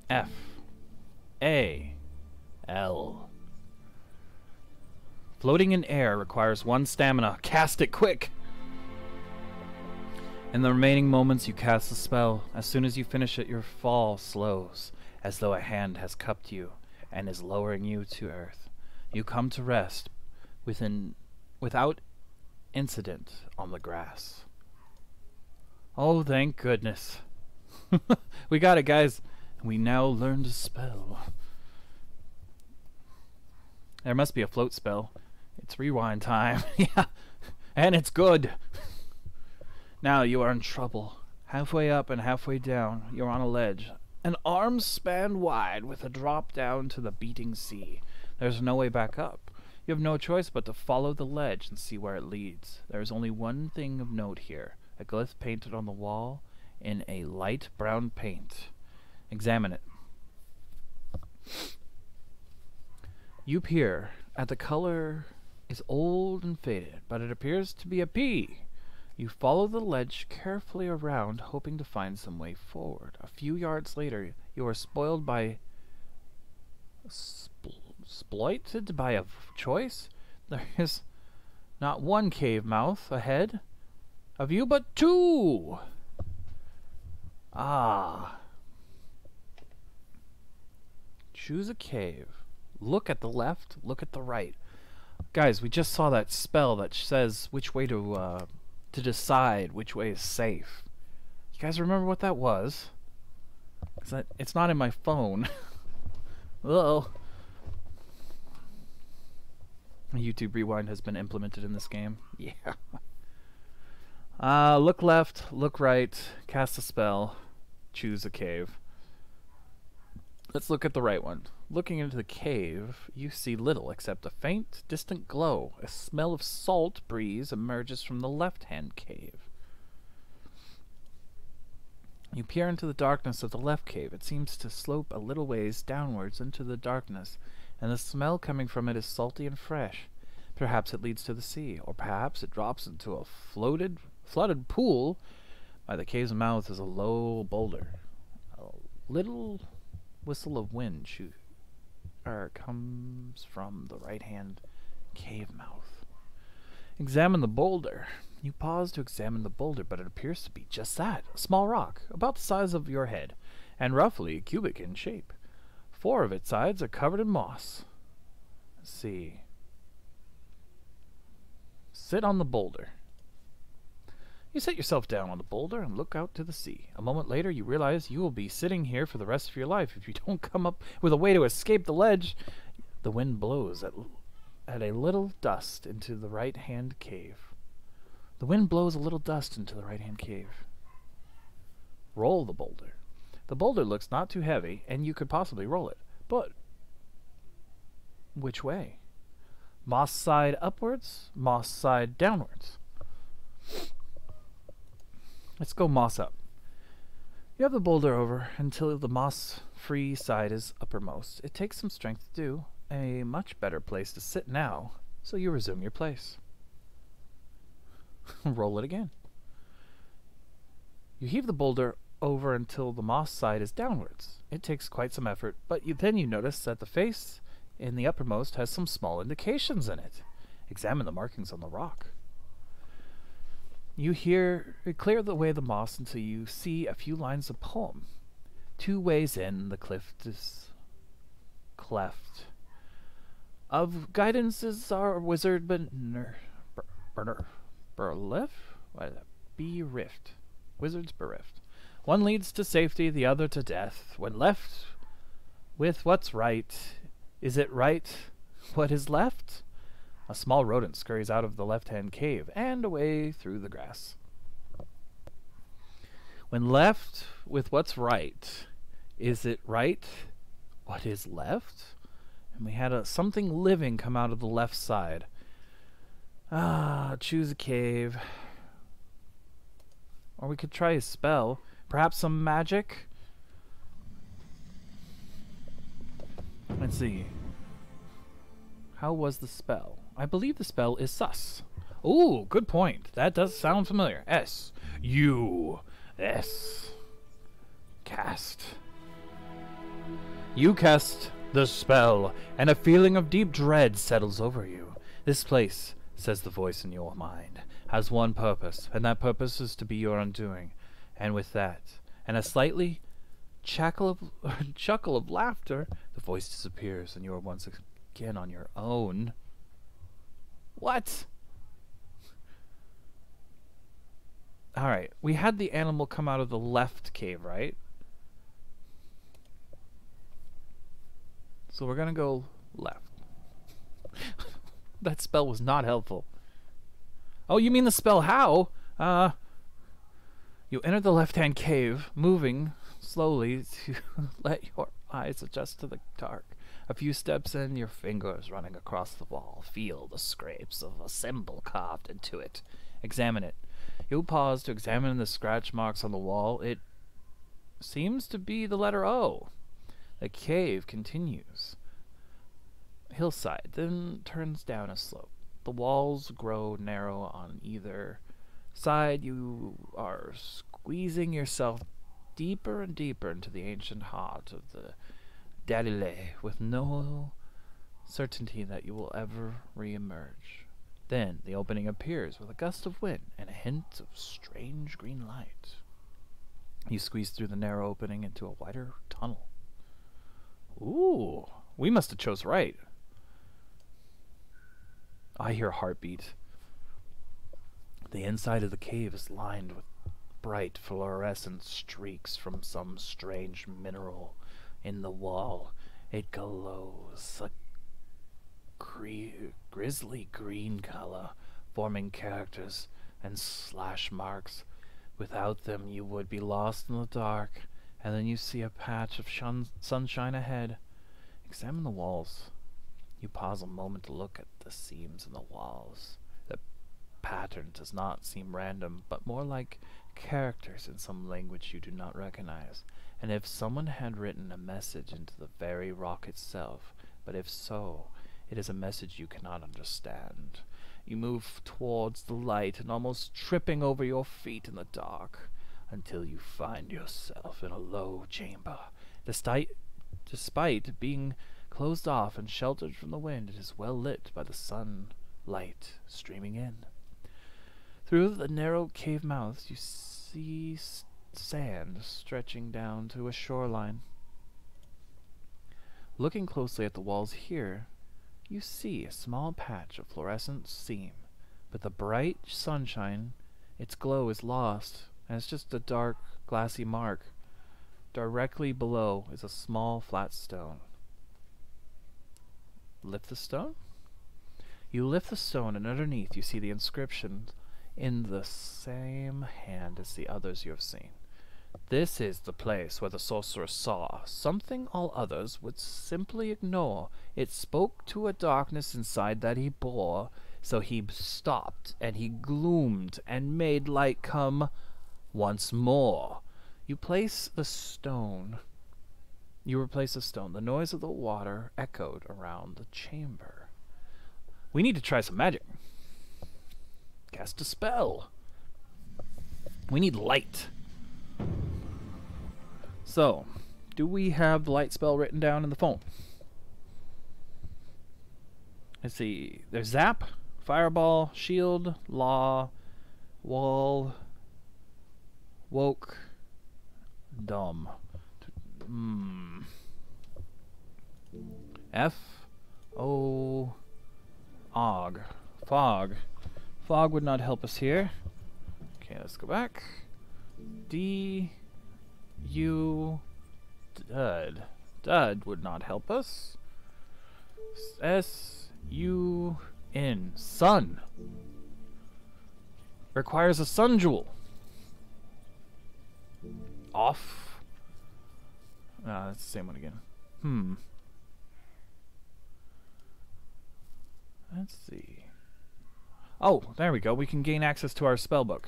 F A L. Floating in air requires 1 stamina. Cast it quick! In the remaining moments you cast the spell. As soon as you finish it, your fall slows, as though a hand has cupped you and is lowering you to earth. You come to rest without incident on the grass. Oh, thank goodness. We got it, guys. We now learned a spell. There must be a float spell. It's rewind time. Yeah, and it's good. Now you are in trouble. Halfway up and halfway down, you're on a ledge. An arm span wide with a drop down to the beating sea. There's no way back up. You have no choice but to follow the ledge and see where it leads. There is only one thing of note here. A glyph painted on the wall in a light brown paint. Examine it. You peer at the color is old and faded, but it appears to be a P. You follow the ledge carefully around, hoping to find some way forward. A few yards later, you are spoiled by... exploited by a choice? There is not one cave mouth ahead of you, but two! Ah. Choose a cave. Look at the left, look at the right. Guys, we just saw that spell that says which way to decide which way is safe. You guys remember what that was? 'Cause it's not in my phone. Uh-oh. YouTube Rewind has been implemented in this game. Yeah. Look left, look right, cast a spell, choose a cave. Let's look at the right one. Looking into the cave, you see little except a faint, distant glow. A smell of salt breeze emerges from the left-hand cave. You peer into the darkness of the left cave. It seems to slope a little ways downwards into the darkness, and the smell coming from it is salty and fresh. Perhaps it leads to the sea, or perhaps it drops into a flooded pool. By the cave's mouth is a low boulder. A little whistle of wind comes from the right-hand cave mouth. Examine the boulder. You pause to examine the boulder, but it appears to be just that, a small rock, about the size of your head, and roughly cubic in shape. 4 of its sides are covered in moss. Let's see. Sit on the boulder. You sit yourself down on the boulder and look out to the sea. A moment later, you realize you will be sitting here for the rest of your life if you don't come up with a way to escape the ledge. The wind blows at a little dust into the right-hand cave. The wind blows a little dust into the right-hand cave. Roll the boulder. The boulder looks not too heavy, and you could possibly roll it. But which way? Moss side upwards, moss side downwards. Let's go moss up. You have the boulder over until the moss-free side is uppermost. It takes some strength to do. A much better place to sit now, so you resume your place. Roll it again. You heave the boulder over until the moss side is downwards. It takes quite some effort, but then you notice that the face in the uppermost has some small indications in it. Examine the markings on the rock. You clear away the moss until you see a few lines of poem. 2 ways in, the cliff is cleft. Of guidance is our wizard bereft. Wizard's bereft. One leads to safety, the other to death. When left with what's right, is it right what is left? A small rodent scurries out of the left-hand cave and away through the grass. When left with what's right, is it right what is left? And we had something living come out of the left side. Choose a cave. Or we could try a spell. Perhaps some magic? Let's see. How was the spell? I believe the spell is sus. Ooh, good point. That does sound familiar. S. U. S. Cast. You cast the spell, and a feeling of deep dread settles over you. This place, says the voice in your mind, has one purpose, and that purpose is to be your undoing. And with that, and a slightly chuckle of laughter, the voice disappears, and you are once again on your own. What? Alright, we had the animal come out of the left cave, right? So we're gonna go left. That spell was not helpful. Oh, you mean the spell how? You enter the left-hand cave, moving slowly to let your eyes adjust to the dark. A few steps in, your fingers running across the wall feel the scrapes of a symbol carved into it. Examine it. You pause to examine the scratch marks on the wall. It seems to be the letter O. The cave continues. Hillside, then turns down a slope. The walls grow narrow on either Inside, you are squeezing yourself deeper and deeper into the ancient heart of the Dalile, with no certainty that you will ever re-emerge. Then the opening appears with a gust of wind and a hint of strange green light. You squeeze through the narrow opening into a wider tunnel. Ooh, we must have chose right. I hear a heartbeat. The inside of the cave is lined with bright fluorescent streaks from some strange mineral in the wall. It glows a grisly green color, forming characters and slash marks. Without them, you would be lost in the dark, and then you see a patch of sunshine ahead. Examine the walls. You pause a moment to look at the seams in the walls. The pattern does not seem random, but more like characters in some language you do not recognize. And if someone had written a message into the very rock itself, but if so, it is a message you cannot understand. You move towards the light and almost tripping over your feet in the dark until you find yourself in a low chamber. Despite being closed off and sheltered from the wind, it is well lit by the sunlight streaming in. Through the narrow cave mouths, you see sand stretching down to a shoreline. Looking closely at the walls here, you see a small patch of fluorescent seam, but the bright sunshine, its glow is lost, and it's just a dark, glassy mark. Directly below is a small, flat stone. Lift the stone? You lift the stone, and underneath you see the inscription in the same hand as the others you have seen. This is the place where the sorcerer saw something all others would simply ignore. It spoke to a darkness inside that he bore, so he stopped, and he gloomed, and made light come once more. You replace the stone. The noise of the water echoed around the chamber. We need to try some magic. Cast a spell. We need light. So, do we have the light spell written down in the phone? Let's see. There's Zap, Fireball, Shield, Law, Wall, Woke, Dumb. F, O, Og. Fog. Fog would not help us here. Okay, let's go back. D, U, Dud. Dud would not help us. S, U, N. Sun. Requires a sun jewel. Off. That's the same one again. Let's see. Oh, there we go. We can gain access to our spellbook.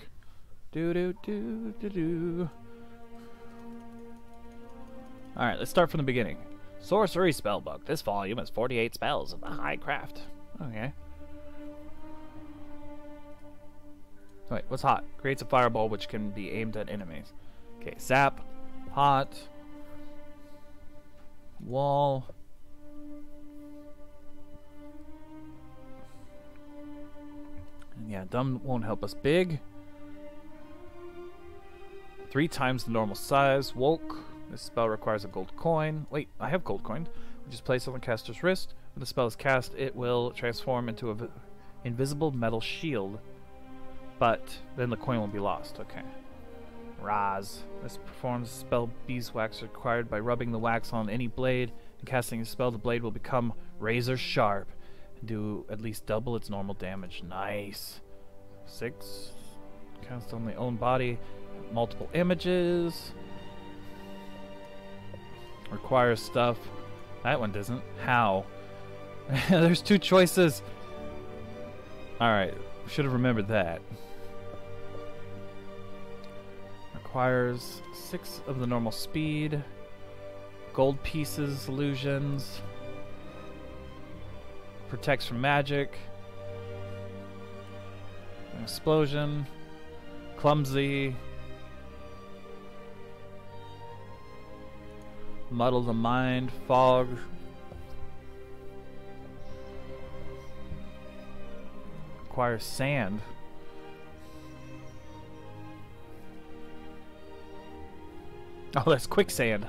Alright, let's start from the beginning. Sorcery spellbook. This volume has 48 spells of the high craft. Okay. Wait, what's hot? Creates a fireball which can be aimed at enemies. Okay, zap, hot, wall, and yeah, dumb won't help us. Big, 3 times the normal size. Woke. This spell requires a gold coin. Wait, I have gold coin. Which is placed on the caster's wrist. When the spell is cast, it will transform into an invisible metal shield. But then the coin will be lost. Okay. Raz. This performs a spell beeswax required by rubbing the wax on any blade. And casting a spell, the blade will become razor sharp and do at least double its normal damage. Nice. 6. Cast on the own body. Multiple images. Requires stuff. That one doesn't. How? There's 2 choices. Alright. Should have remembered that. Requires 6 of the normal speed. Gold pieces, illusions. Protects from magic. An explosion. clumsy. Muddle the mind. Fog. Require sand. Oh, that's quicksand.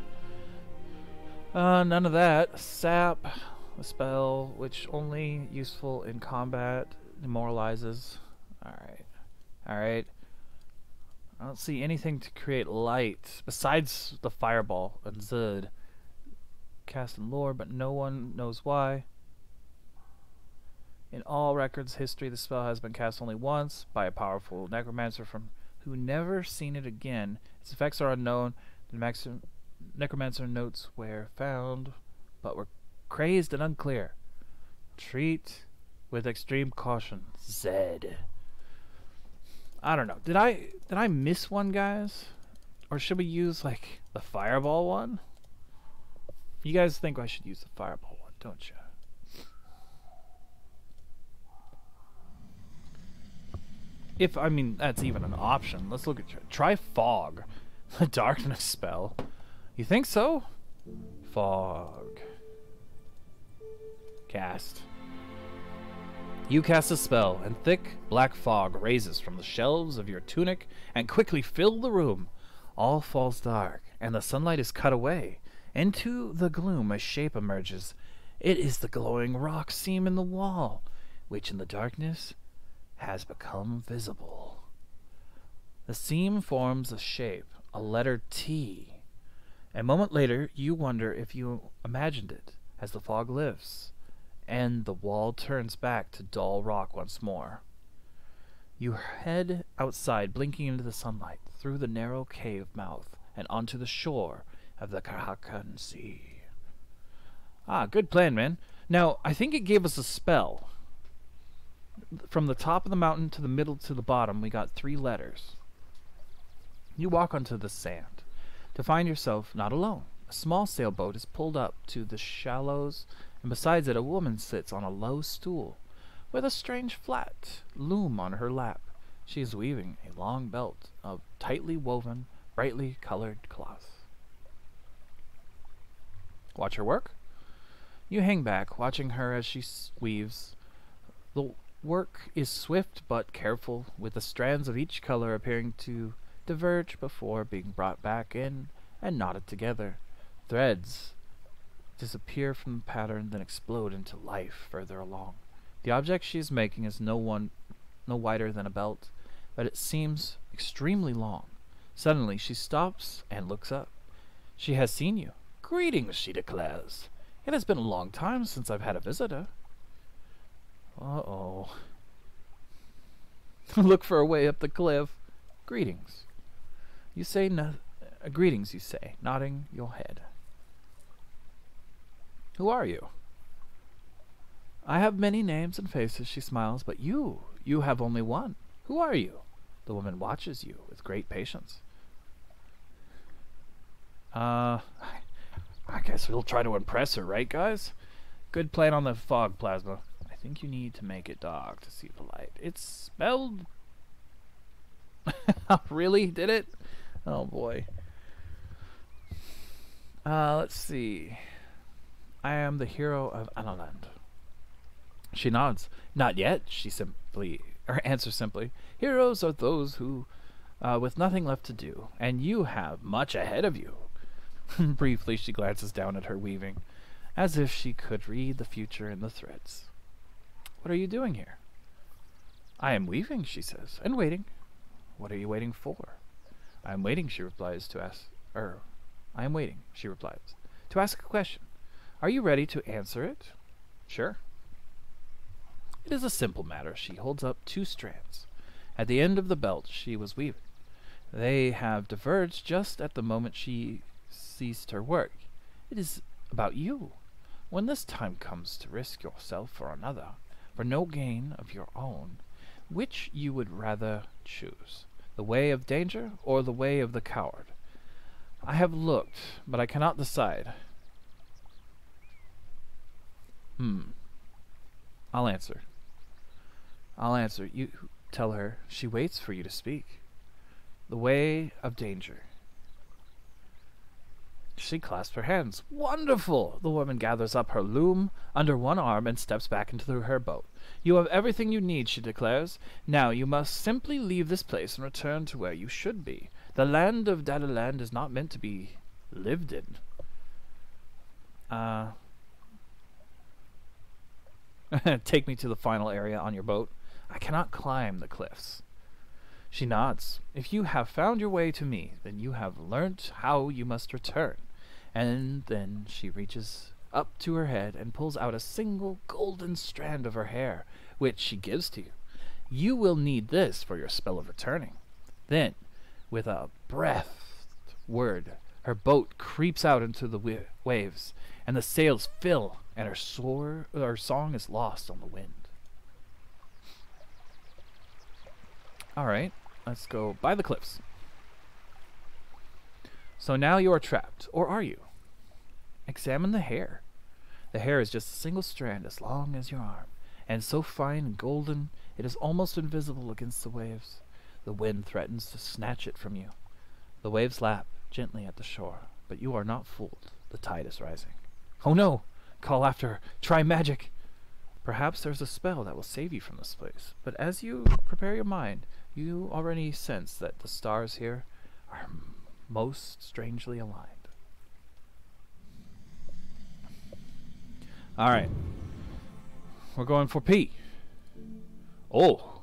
None of that. Sap. A spell which only useful in combat. Demoralizes. Alright. Alright. I don't see anything to create light besides the fireball and Zud. Cast in lore, but no one knows why. In all records history, the spell has been cast only once by a powerful necromancer from who never seen it again. Its effects are unknown. The necromancer notes where found, but were crazed and unclear. Treat with extreme caution. Zed. I don't know. Did I miss one, guys? Or should we use like the fireball one? You guys think I should use the fireball one, don't you? If, I mean, that's even an option. Let's look at try fog. The darkness spell. You think so? Fog. Cast. You cast a spell, and thick black fog raises from the shelves of your tunic and quickly fill the room. All falls dark, and the sunlight is cut away. Into the gloom a shape emerges. It is the glowing rock seam in the wall, which in the darkness has become visible. The seam forms a shape, a letter T. A moment later, you wonder if you imagined it as the fog lifts, and the wall turns back to dull rock once more. You head outside, blinking into the sunlight, through the narrow cave mouth, and onto the shore of the Karakan Sea. Ah, good plan, man. Now, I think it gave us a spell. From the top of the mountain to the middle to the bottom, we got 3 letters. You walk onto the sand to find yourself not alone. A small sailboat is pulled up to the shallows, and besides it a woman sits on a low stool with a strange flat loom on her lap. She is weaving a long belt of tightly woven, brightly colored cloth. Watch her work? You hang back, watching her as she weaves. The work is swift but careful, with the strands of each color appearing to diverge before being brought back in and knotted together. Threads disappear from the pattern, then explode into life further along. The object she is making is no wider than a belt, but it seems extremely long. Suddenly she stops and looks up. She has seen you. "Greetings," she declares. "It has been a long time since I've had a visitor." Uh-oh. Look for a way up the cliff. Greetings. You say greetings, you say, nodding your head. Who are you? I have many names and faces, she smiles, but you have only one. Who are you? The woman watches you with great patience. I guess we'll try to impress her, right, guys? Good plan on the fog plasma. I think you need to make it dark to see the light. It's spelled... Really? Did it? Oh, boy. Let's see. I am the hero of Analand. She nods. Not yet, answers simply. Heroes are those who, with nothing left to do, and you have much ahead of you. Briefly, she glances down at her weaving, as if she could read the future in the threads. What are you doing here? I am weaving, she says, and waiting. What are you waiting for? I am waiting, she replies, to ask a question. Are you ready to answer it? Sure. It is a simple matter. She holds up 2 strands. At the end of the belt she was weaving. They have diverged just at the moment she ceased her work. It is about you. When this time comes to risk yourself for another, for no gain of your own, which you would rather choose? The way of danger or the way of the coward? I have looked, but I cannot decide. I'll answer. You tell her she waits for you to speak. The way of danger. She clasps her hands. Wonderful! The woman gathers up her loom under one arm and steps back into her boat. You have everything you need, she declares. Now you must simply leave this place and return to where you should be. The land of Dadaland is not meant to be lived in. Take me to the final area on your boat. I cannot climb the cliffs. She nods. If you have found your way to me, then you have learnt how you must return. And then she reaches up to her head and pulls out a single golden strand of her hair, which she gives to you. You will need this for your spell of returning. Then, with a breathed word, her boat creeps out into the waves, and the sails fill, and her song is lost on the wind. Alright, let's go by the cliffs. So now you are trapped, or are you? Examine the hair. The hair is just a single strand as long as your arm, and so fine and golden it is almost invisible against the waves. The wind threatens to snatch it from you. The waves lap gently at the shore, but you are not fooled. The tide is rising. Oh no! Call after her. Try magic! Perhaps there's a spell that will save you from this place, but as you prepare your mind, you already sense that the stars here are most strangely aligned. Alright. We're going for P. Oh.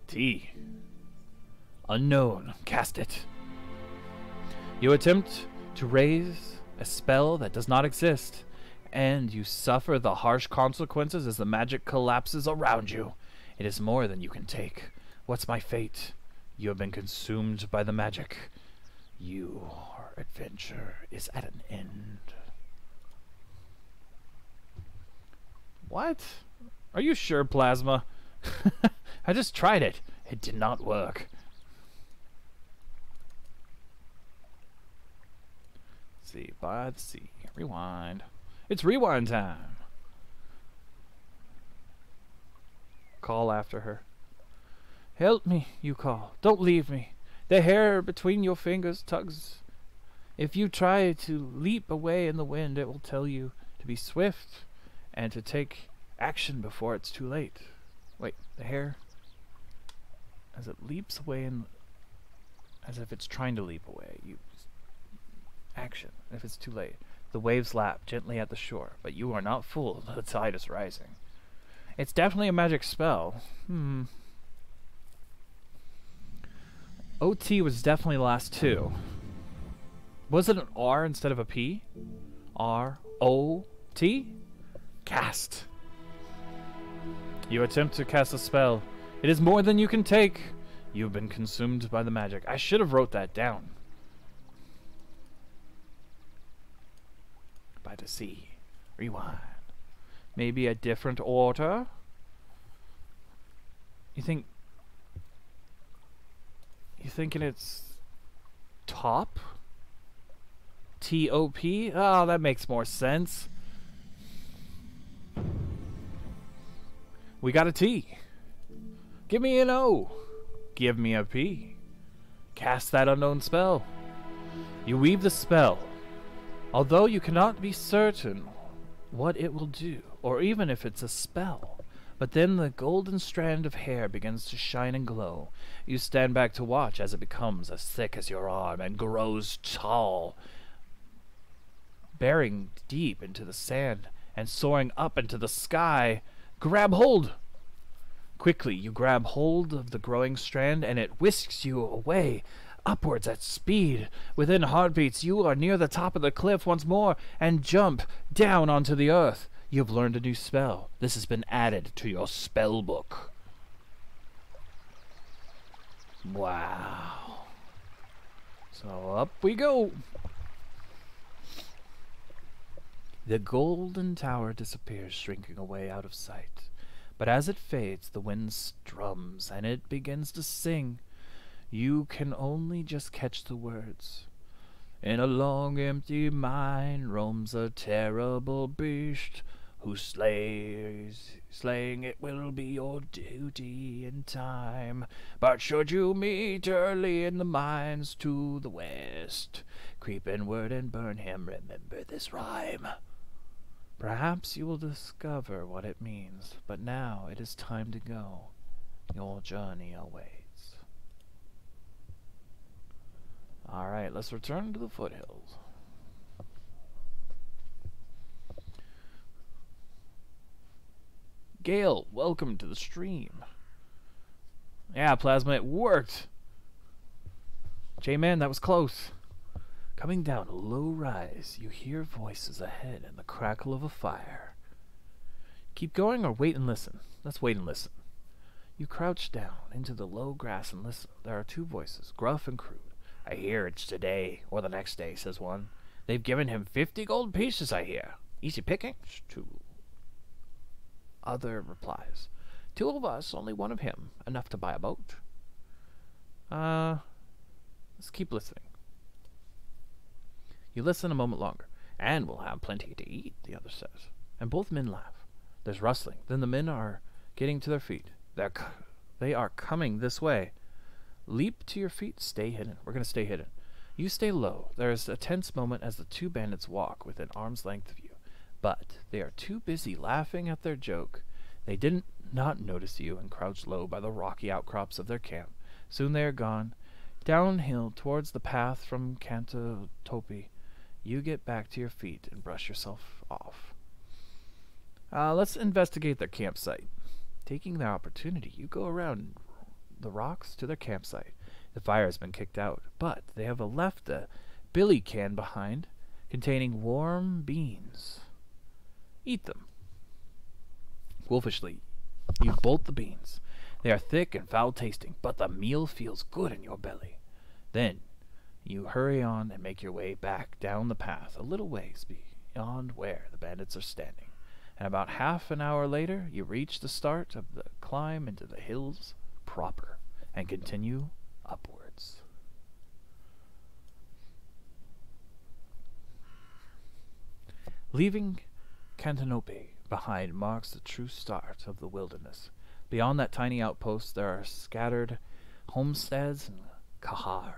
T. Unknown. Cast it. You attempt to raise a spell that does not exist, and you suffer the harsh consequences as the magic collapses around you. It is more than you can take. What's my fate? You have been consumed by the magic. Your adventure is at an end. What? Are you sure, Plasma? I just tried it. It did not work. Let's see, by the sea. Rewind. It's rewind time. Call after her. Help me, you call. Don't leave me. The hair between your fingers tugs. If you try to leap away in the wind, it will tell you to be swift and to take action before it's too late. Wait, the hair, as it leaps away as if it's trying to leap away, you action if it's too late. The waves lap gently at the shore, but you are not fooled. The tide is rising. It's definitely a magic spell. OT was definitely the last two. Was it an R instead of a P? R-O-T? Cast. You attempt to cast a spell. It is more than you can take. You have been consumed by the magic. I should have wrote that down. By the sea. Rewind. Maybe a different order? You thinking it's top? T-O-P? Oh, that makes more sense. We got a T. Give me an O. Give me a P. Cast that unknown spell. You weave the spell. Although you cannot be certain what it will do, or even if it's a spell. But then the golden strand of hair begins to shine and glow. You stand back to watch as it becomes as thick as your arm and grows tall, bearing deep into the sand and soaring up into the sky. Grab hold! Quickly, you grab hold of the growing strand, and it whisks you away, upwards at speed. Within heartbeats, you are near the top of the cliff once more, and jump down onto the earth. You've learned a new spell. This has been added to your spell book. Wow. So up we go. The golden tower disappears, shrinking away out of sight. But as it fades, the wind strums, and it begins to sing. You can only just catch the words. In a long empty mine roams a terrible beast, Who slaying it will be your duty in time. But should you meet early in the mines to the west, creep inward and burn him, remember this rhyme. Perhaps you will discover what it means, but now it is time to go. Your journey awaits. Alright, let's return to the foothills. Gale, welcome to the stream. Yeah, Plasma, it worked. J-Man, that was close. Coming down a low rise, you hear voices ahead and the crackle of a fire. Keep going or wait and listen? Let's wait and listen. You crouch down into the low grass and listen. There are two voices, gruff and crude. I hear it's today or the next day, says one. They've given him 50 gold pieces, I hear. Easy pickings? Two. Other replies. 2 of us, only 1 of him. Enough to buy a boat. Let's keep listening. You listen a moment longer. And we'll have plenty to eat, the other says. And both men laugh. There's rustling. Then the men are getting to their feet. They are coming this way. Leap to your feet. Stay hidden. We're going to stay hidden. You stay low. There is a tense moment as the 2 bandits walk within arm's length of you. But they are too busy laughing at their joke. They did not notice you and crouch low by the rocky outcrops of their camp. Soon they are gone. Downhill towards the path from Cantotopi. You get back to your feet and brush yourself off. Let's investigate their campsite. Taking the opportunity, you go around the rocks to their campsite. The fire has been kicked out, but they have left a billy can behind containing warm beans. Eat them. Wolfishly, you bolt the beans. They are thick and foul-tasting, but the meal feels good in your belly. Then, you hurry on and make your way back down the path a little ways beyond where the bandits are standing. And about half an hour later, you reach the start of the climb into the hills proper and continue upwards. Leaving Cantotopi behind marks the true start of the wilderness. Beyond that tiny outpost, there are scattered homesteads and Kharé,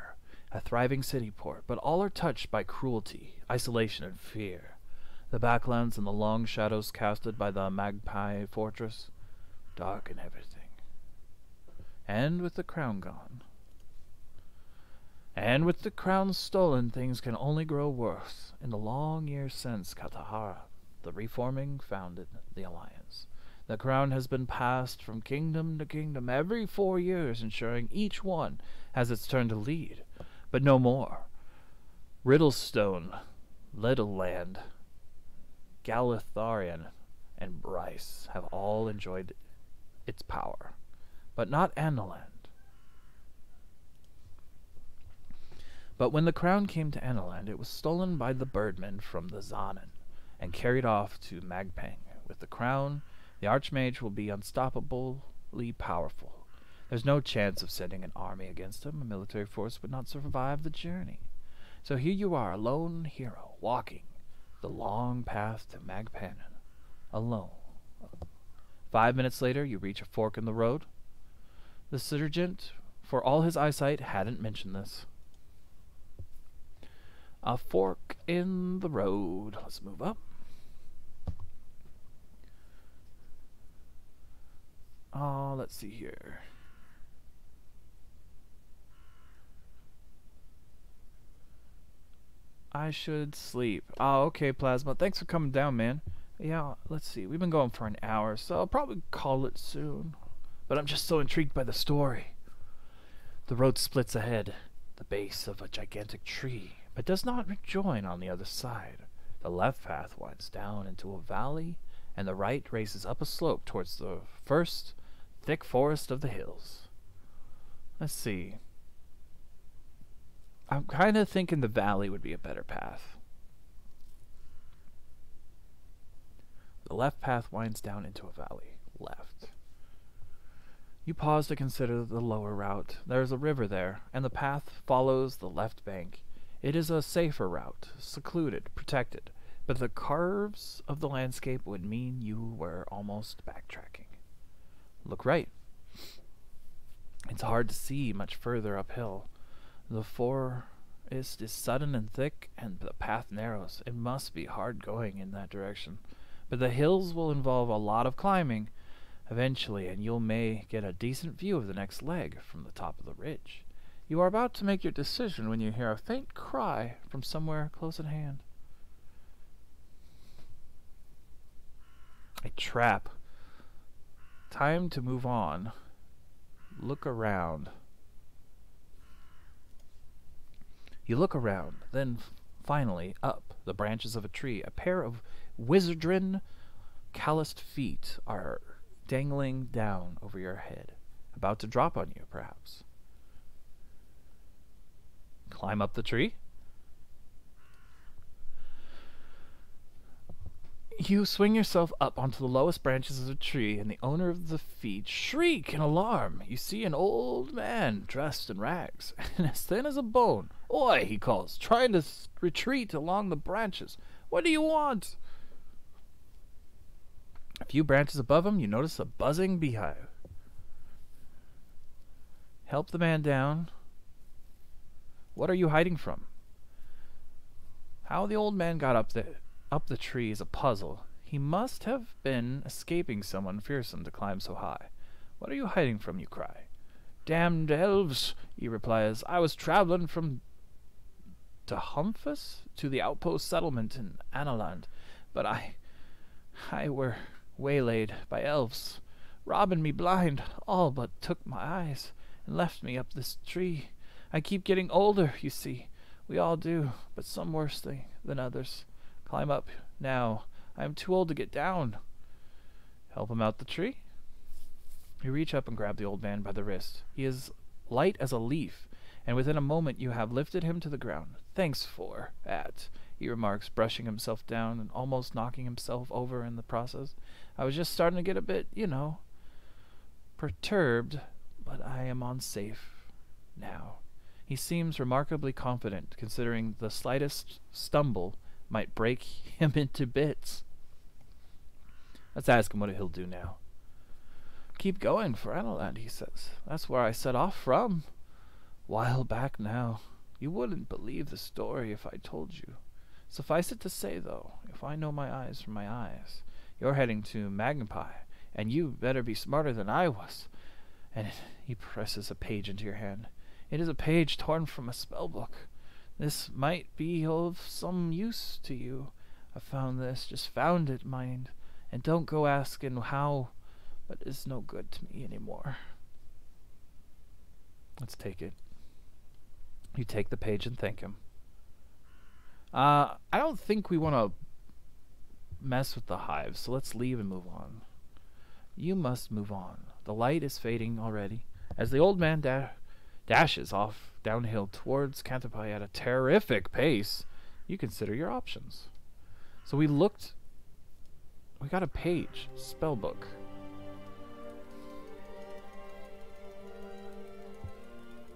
a thriving city port, but all are touched by cruelty, isolation, and fear. The backlands and the long shadows casted by the Magpie fortress darken everything. And with the crown gone, and with the crown stolen, things can only grow worse. In the long years since Katahara, the reforming, founded the alliance. The crown has been passed from kingdom to kingdom every 4 years, ensuring each one has its turn to lead. But no more. Riddlestone, Littleland, Galitharian, and Bryce have all enjoyed its power, but not Analand. But when the crown came to Analand, it was stolen by the birdmen from the Zanen and carried off to Magpang. With the crown, the Archmage will be unstoppably powerful. There's no chance of sending an army against him. A military force would not survive the journey. So here you are, a lone hero, walking the long path to Magpanan, alone. 5 minutes later, you reach a fork in the road. The sergeant, for all his eyesight, hadn't mentioned this. A fork in the road. Let's move up. Oh, let's see here. I should sleep. Oh, okay, Plasma. Thanks for coming down, man. Yeah, let's see. We've been going for an hour, so I'll probably call it soon. But I'm just so intrigued by the story. The road splits ahead, the base of a gigantic tree, but does not rejoin on the other side. The left path winds down into a valley, and the right races up a slope towards the first thick forest of the hills. Let's see. I'm kind of thinking the valley would be a better path. The left path winds down into a valley. Left. You pause to consider the lower route. There is a river there, and the path follows the left bank. It is a safer route, secluded, protected, but the curves of the landscape would mean you were almost backtracking. Look right. It's hard to see much further uphill. The forest is sudden and thick, and the path narrows. It must be hard going in that direction. But the hills will involve a lot of climbing eventually, and you may get a decent view of the next leg from the top of the ridge. You are about to make your decision when you hear a faint cry from somewhere close at hand. A trap. Time to move on. Look around. You look around, then finally up the branches of a tree. A pair of wizardren calloused feet are dangling down over your head, about to drop on you, perhaps. Climb up the tree. You swing yourself up onto the lowest branches of the tree, and the owner of the feet shriek in alarm. You see an old man dressed in rags and as thin as a bone. "Oi," he calls, trying to retreat along the branches. "What do you want?" A few branches above him, you notice a buzzing beehive. Help the man down. What are you hiding from? How the old man got up the tree is a puzzle. He must have been escaping someone fearsome to climb so high. "What are you hiding from?" you cry. "Damned elves," he replies. "I was traveling from Humphus to the outpost settlement in Analand, but I were waylaid by elves, robbing me blind, all but took my eyes, and left me up this tree. I keep getting older, you see. We all do, but some worse than others. Climb up now. I am too old to get down." Help him out the tree. You reach up and grab the old man by the wrist. He is light as a leaf, and within a moment you have lifted him to the ground. "Thanks for that," he remarks, brushing himself down and almost knocking himself over in the process. "I was just starting to get a bit, perturbed, but I am on safe now." He seems remarkably confident, considering the slightest stumble might break him into bits. Let's ask him what he'll do now. "Keep going for Analand," he says. "That's where I set off from. While back now. You wouldn't believe the story if I told you. Suffice it to say, though, if I know my eyes from my eyes, you're heading to Magpie, and you better be smarter than I was." And he presses a page into your hand. It is a page torn from a spell book. "This might be of some use to you. I found this, just found it, mind. And don't go asking how, but it's no good to me anymore." Let's take it. You take the page and thank him. I don't think we want to mess with the hives, so let's leave and move on. You must move on. The light is fading already. As the old man dashes off downhill towards Canterbury at a terrific pace, you consider your options. So we got a page, spellbook.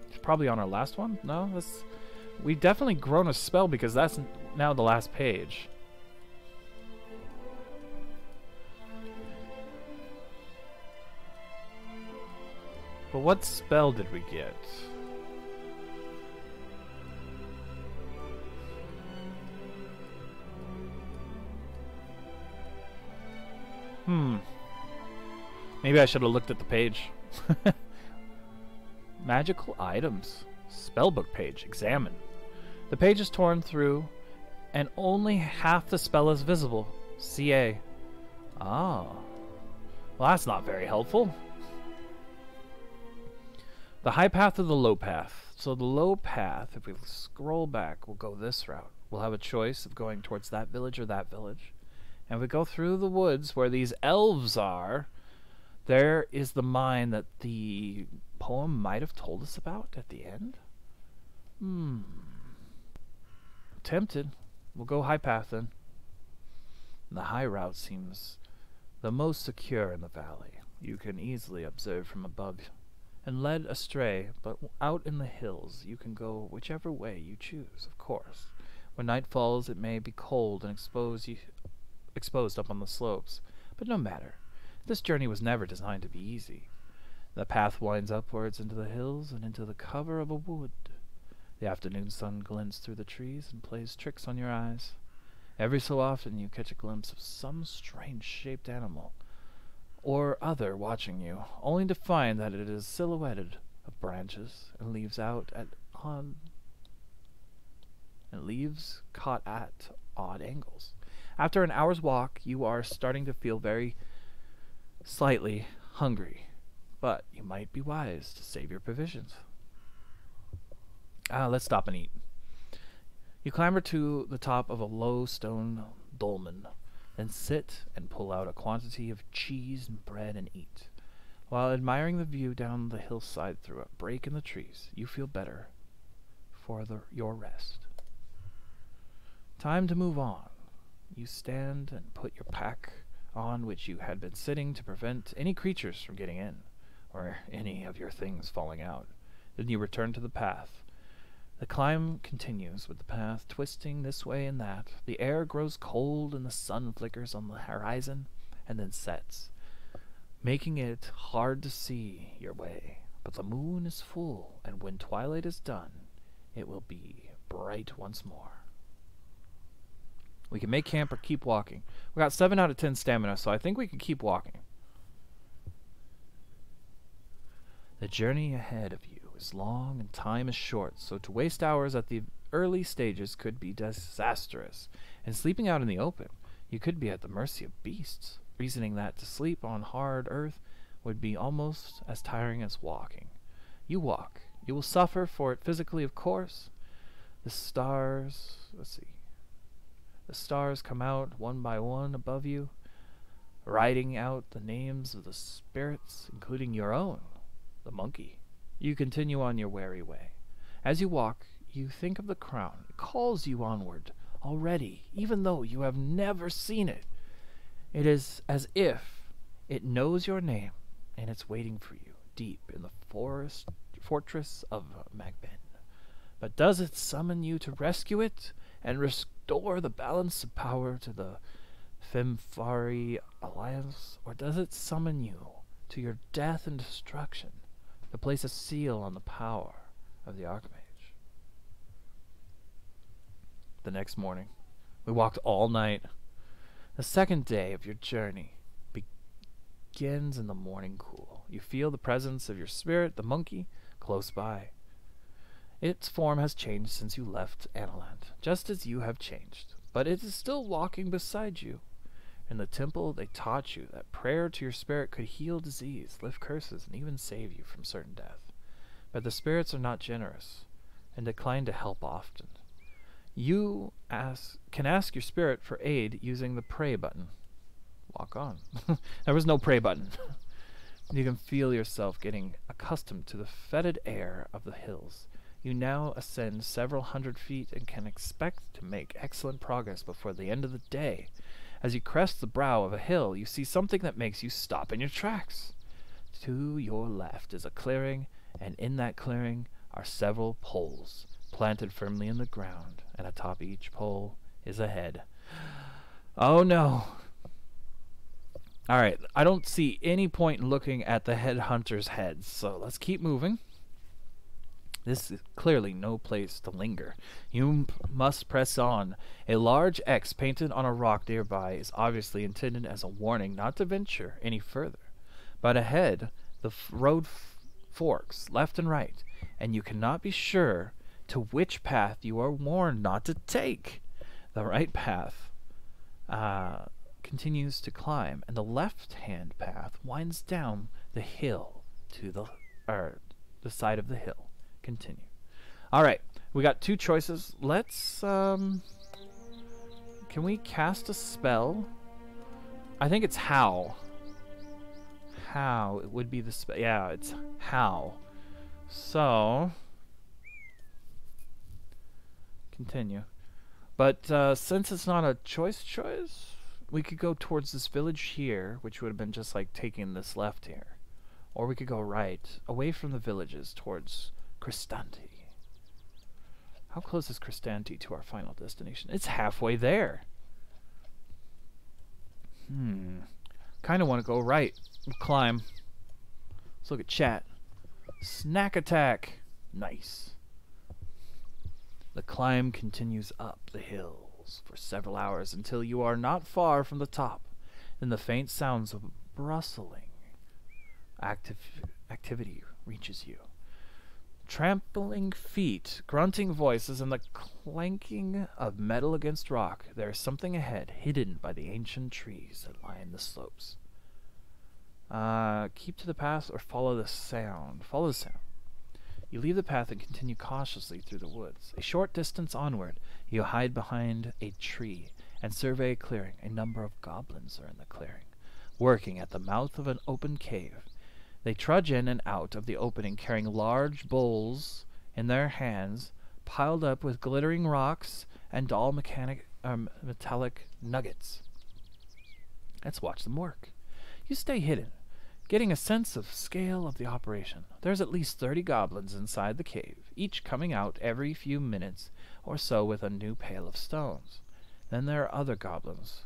It's probably on our last one. No, we've definitely grown a spell because that's now the last page. But what spell did we get? Maybe I should have looked at the page. Magical items. Spellbook page. Examine. The page is torn through, and only half the spell is visible. CA. Ah. Well, that's not very helpful. The high path or the low path. So the low path, if we scroll back, we'll go this route. We'll have a choice of going towards that village or that village. And if we go through the woods where these elves are, there is the mine that the poem might have told us about at the end. Tempted. We'll go high path then. The high route seems the most secure in the valley. You can easily observe from above and led astray, but out in the hills you can go whichever way you choose, of course. When night falls, it may be cold and exposed up on the slopes, but no matter. This journey was never designed to be easy. The path winds upwards into the hills and into the cover of a wood. The afternoon sun glints through the trees and plays tricks on your eyes. Every so often you catch a glimpse of some strange-shaped animal or other watching you, only to find that it is silhouetted of branches and leaves caught at odd angles. After an hour's walk, you are starting to feel very slightly hungry, but you might be wise to save your provisions. Let's stop and eat. You clamber to the top of a low stone dolmen, then sit and pull out a quantity of cheese and bread and eat. While admiring the view down the hillside through a break in the trees, you feel better for your rest. Time to move on. You stand and put your pack on which you had been sitting to prevent any creatures from getting in, or any of your things falling out. Then you return to the path. The climb continues, with the path twisting this way and that. The air grows cold and the sun flickers on the horizon and then sets, making it hard to see your way. But the moon is full, and when twilight is done, it will be bright once more. We can make camp or keep walking. We got 7 out of 10 stamina, so I think we can keep walking. The journey ahead of you is long and time is short, so to waste hours at the early stages could be disastrous. And sleeping out in the open, you could be at the mercy of beasts, reasoning that to sleep on hard earth would be almost as tiring as walking. You walk. You will suffer for it physically, of course. The stars come out one by one above you, writing out the names of the spirits, including your own, the monkey. You continue on your weary way. As you walk, you think of the crown. It calls you onward already, even though you have never seen it. It is as if it knows your name, and it's waiting for you deep in the fortress of Magben. But does it summon you to rescue it and restore the balance of power to the Femfari Alliance, or does it summon you to your death and destruction, to place a seal on the power of the Archmage? The next morning, we walked all night. The second day of your journey begins in the morning cool. You feel the presence of your spirit, the monkey, close by. Its form has changed since you left Analand, just as you have changed, but it is still walking beside you. In the temple, they taught you that prayer to your spirit could heal disease, lift curses, and even save you from certain death. But the spirits are not generous and decline to help often. You can ask your spirit for aid using the pray button. Walk on. There was no pray button. You can feel yourself getting accustomed to the fetid air of the hills. You now ascend several hundred feet and can expect to make excellent progress before the end of the day. As you crest the brow of a hill, you see something that makes you stop in your tracks. To your left is a clearing, and in that clearing are several poles planted firmly in the ground, and atop each pole is a head. Oh no! Alright, I don't see any point in looking at the headhunter's heads, so let's keep moving. This is clearly no place to linger. You must press on. A large X painted on a rock nearby is obviously intended as a warning not to venture any further. But ahead, the road forks left and right, and you cannot be sure to which path you are warned not to take. The right path continues to climb, and the left-hand path winds down the hill to the side of the hill. Continue. Alright, we got 2 choices. Let's, can we cast a spell? I think it's How. How it would be the spell. Yeah, it's How. So, continue. But since it's not a choice, we could go towards this village here, which would have been just like taking this left here. Or we could go right, away from the villages, towards Cristanti. How close is Cristanti to our final destination? It's halfway there. Kind of want to go right. Climb. Let's look at chat. Snack attack. Nice. The climb continues up the hills for several hours until you are not far from the top. Then the faint sounds of rustling activity reaches you. Trampling feet, grunting voices, and the clanking of metal against rock. There is something ahead, hidden by the ancient trees that line the slopes. Keep to the path or follow the sound. Follow the sound. You leave the path and continue cautiously through the woods. A short distance onward, you hide behind a tree and survey a clearing. A number of goblins are in the clearing, working at the mouth of an open cave. They trudge in and out of the opening carrying large bowls in their hands, piled up with glittering rocks and dull metallic nuggets. Let's watch them work. You stay hidden, getting a sense of scale of the operation. There's at least 30 goblins inside the cave, each coming out every few minutes or so with a new pail of stones. Then there are other goblins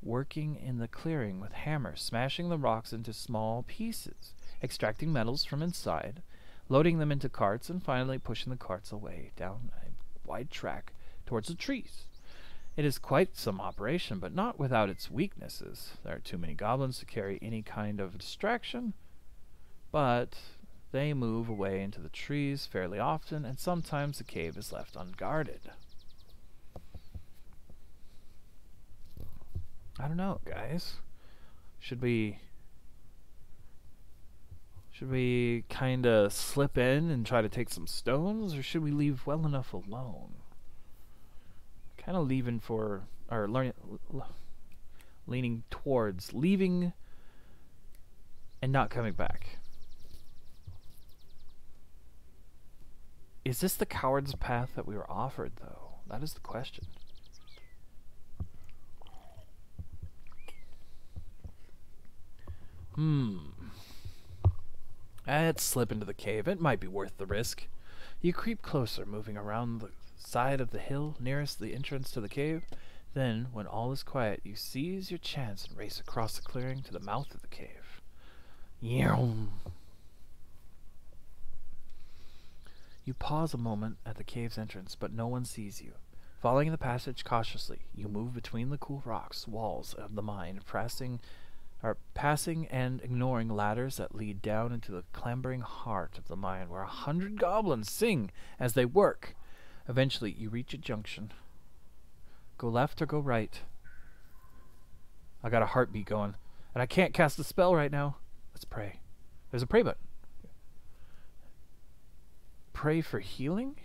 working in the clearing with hammers, smashing the rocks into small pieces, extracting metals from inside, loading them into carts, and finally pushing the carts away down a wide track towards the trees. It is quite some operation, but not without its weaknesses. There are too many goblins to carry any kind of distraction, but they move away into the trees fairly often, and sometimes the cave is left unguarded. I don't know, guys. Should we kind of slip in and try to take some stones, or should we leave well enough alone? Kind of leaning towards leaving and not coming back. Is this the coward's path that we were offered, though? That is the question. Let's slip into the cave. It might be worth the risk. You creep closer, moving around the side of the hill nearest the entrance to the cave. Then, when all is quiet, you seize your chance and race across the clearing to the mouth of the cave. You pause a moment at the cave's entrance, but no one sees you. Following the passage cautiously, you move between the cool rocks walls of the mine, passing and ignoring ladders that lead down into the clambering heart of the mine, where 100 goblins sing as they work. Eventually, you reach a junction. Go left or go right? I got a heartbeat going, and I can't cast a spell right now. Let's pray. There's a pray button. Pray for healing?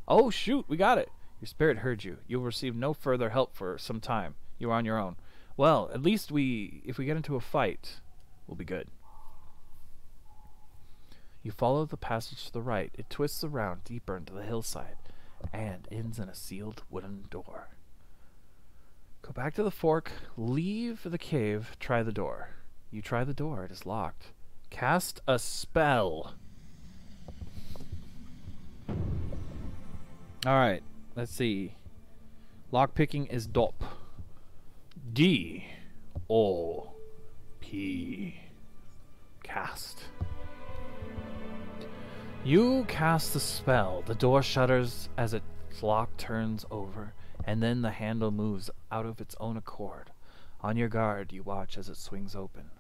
Oh, shoot, we got it. Your spirit heard you. You'll receive no further help for some time. You're on your own. Well, at least if we get into a fight, we'll be good. You follow the passage to the right. It twists around deeper into the hillside and ends in a sealed wooden door. Go back to the fork, leave the cave, try the door. You try the door. It is locked. Cast a spell. Alright, let's see. Lockpicking is DOP. D-O-P. Cast. You cast the spell. The door shudders as its lock turns over, and then the handle moves out of its own accord. On your guard, you watch as it swings open.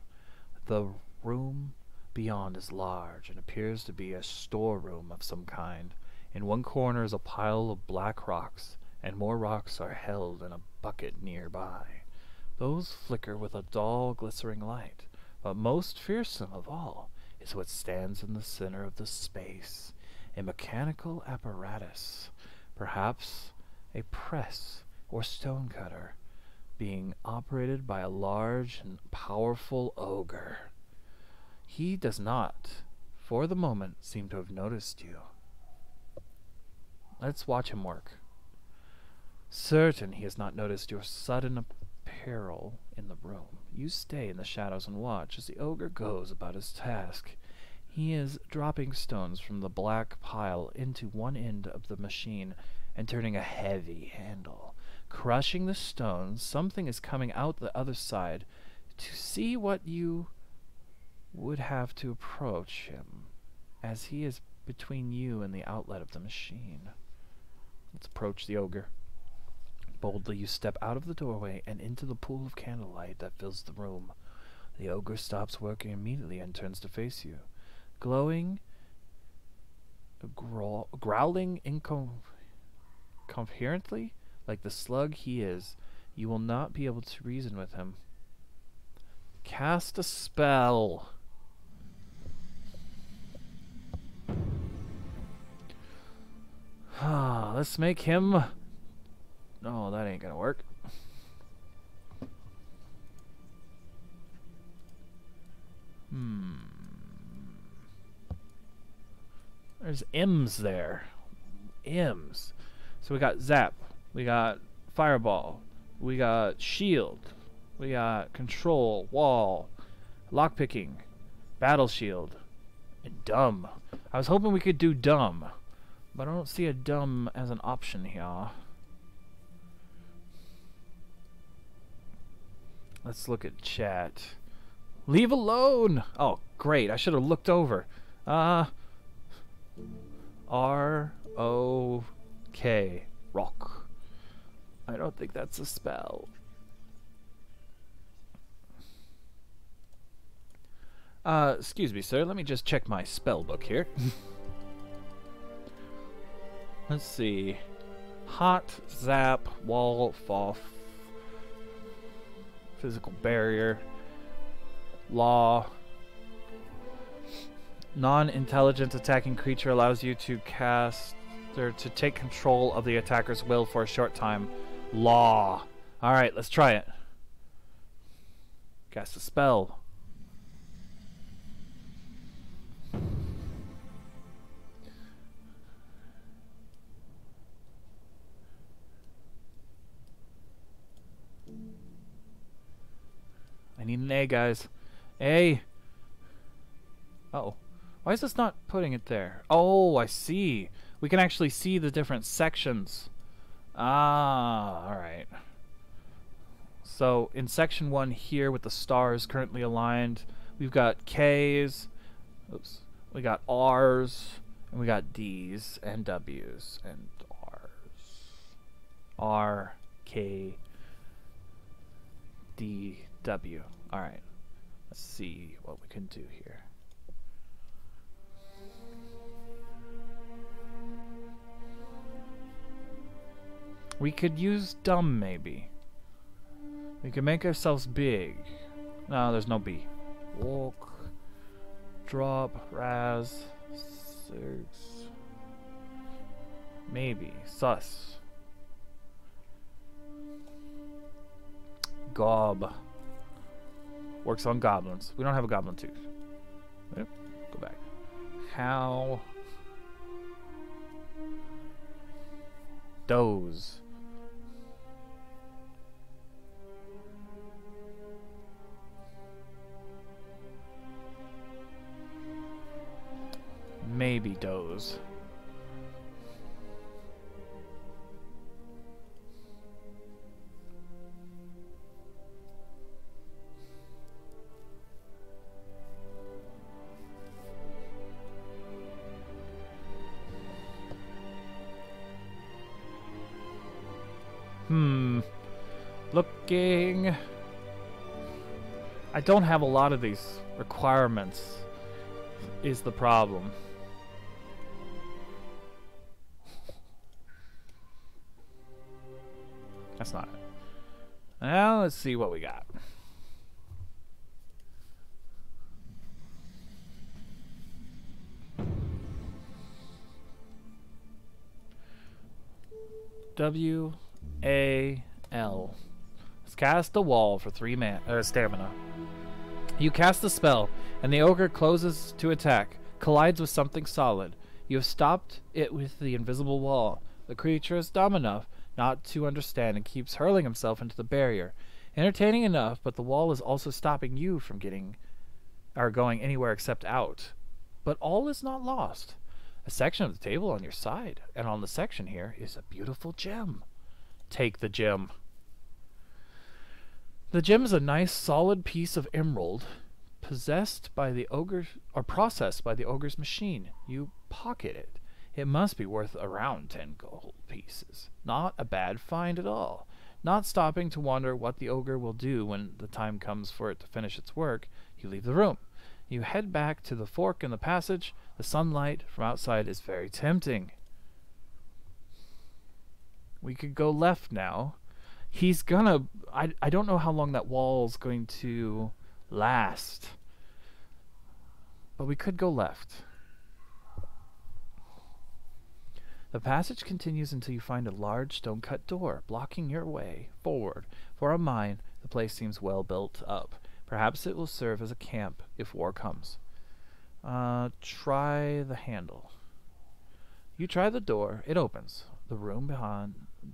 The room beyond is large and appears to be a storeroom of some kind. In one corner is a pile of black rocks, and more rocks are held in a bucket nearby. Those flicker with a dull, glittering light, but most fearsome of all is what stands in the center of the space, a mechanical apparatus, perhaps a press or stone cutter, being operated by a large and powerful ogre. He does not, for the moment, seem to have noticed you. Let's watch him work. Certain he has not noticed your sudden apparel in the room, you stay in the shadows and watch as the ogre goes about his task. He is dropping stones from the black pile into one end of the machine and turning a heavy handle. Crushing the stones, something is coming out the other side. To see what you would have to approach him, as he is between you and the outlet of the machine. Let's approach the ogre. Boldly you step out of the doorway and into the pool of candlelight that fills the room. The ogre stops working immediately and turns to face you. Glowing, growling incoherently, like the slug he is, you will not be able to reason with him. Cast a spell. Let's make him... Oh, that ain't gonna work. There's M's there. M's. So we got Zap. We got Fireball. We got Shield. We got Control. Wall. Lockpicking. Battle Shield. And Dumb. I was hoping we could do Dumb, but I don't see a Dumb as an option here. Let's look at chat. Leave alone! Oh, great. I should have looked over. R-O-K. Rock. I don't think that's a spell. Excuse me, sir. Let me just check my spell book here. Let's see. Hot, Zap, Wall, Foff. Physical Barrier. Law. Non-intelligent attacking creature allows you to cast or to take control of the attacker's will for a short time. Law. Alright, let's try it. Cast a spell. I need an A, guys. A. Uh-oh. Why is this not putting it there? Oh, I see. We can actually see the different sections. Ah, alright. So, in section 1 here with the stars currently aligned, we've got K's, oops, we got R's, and we got D's, and W's, and R's. R, K, D, W. Alright. Let's see what we can do here. We could use Dumb, maybe. We could make ourselves big. No, there's no B. Walk. Drop. Raz. Six. Maybe. Sus. Gob. Works on goblins. We don't have a goblin tooth. Yep. Go back. How? Doze. Maybe Doze. Looking. I don't have a lot of these requirements, is the problem. That's not it. Now let's see what we got. W-A-L. Let's cast a wall for 3 stamina. You cast the spell, and the ogre closes to attack, collides with something solid. You have stopped it with the invisible wall. The creature is dumb enough not to understand and keeps hurling himself into the barrier. Entertaining enough, but the wall is also stopping you from going anywhere except out. But all is not lost. A section of the table on your side, and on the section here is a beautiful gem. Take the gem. The gem is a nice solid piece of emerald possessed by the ogre or processed by the ogre's machine. You pocket it. It must be worth around 10 gold pieces. Not a bad find at all. Not stopping to wonder what the ogre will do when the time comes for it to finish its work, you leave the room. You head back to the fork in the passage. The sunlight from outside is very tempting. We could go left now. He's gonna... I don't know how long that wall's going to last. But we could go left. The passage continues until you find a large stone-cut door blocking your way forward. For a mine, the place seems well built up. Perhaps it will serve as a camp if war comes. Try the handle. You try the door. It opens. The room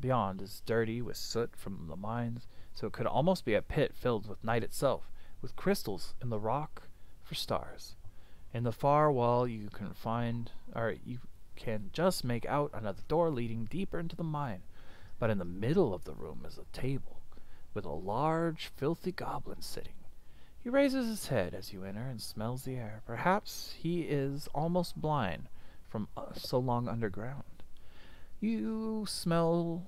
beyond is dirty with soot from the mines, so it could almost be a pit filled with night itself, with crystals in the rock for stars. In the far wall you can just make out another door leading deeper into the mine, but in the middle of the room is a table with a large, filthy goblin sitting. He raises his head as you enter and smells the air. Perhaps he is almost blind from so long underground. You smell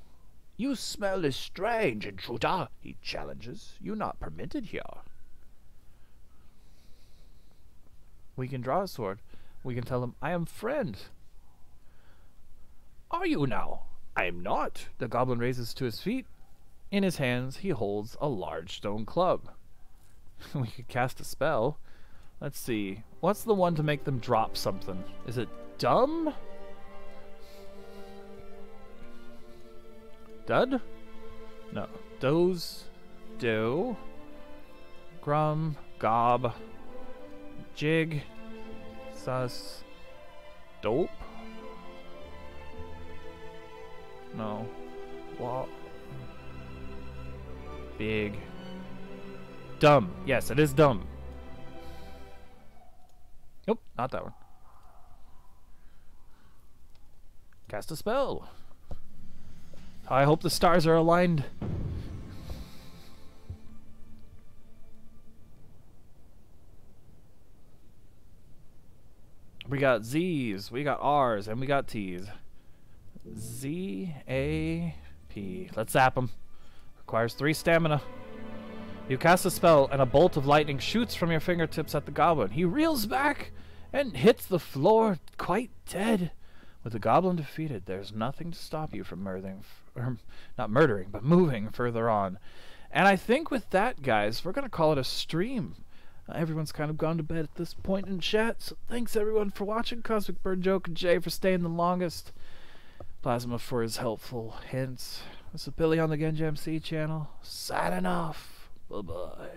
is strange, intruder, he challenges. You're not permitted here. We can draw a sword. We can tell him, I am friend. Are you now? I am not. The goblin raises to his feet. In his hands he holds a large stone club. We could cast a spell. Let's see. What's the one to make them drop something? Is it dumb? Dud? No. Doze. Do. Grum. Gob. Jig. Sus. Dope. No. What? Big. Dumb. Yes, it is dumb. Nope, not that one. Cast a spell. I hope the stars are aligned. We got Z's, we got R's, and we got T's. Z, A, P. Let's zap him. Requires 3 stamina. You cast a spell, and a bolt of lightning shoots from your fingertips at the goblin. He reels back and hits the floor quite dead. With the goblin defeated, there's nothing to stop you from not murdering, but moving further on. And I think with that, guys, we're going to call it a stream. Everyone's kind of gone to bed at this point in chat, so thanks everyone for watching. Cosmic Bird Joke and Jay for staying the longest. Plasma for his helpful hints. This is Billy on the Gunjamed channel. Signing off. Bye-bye.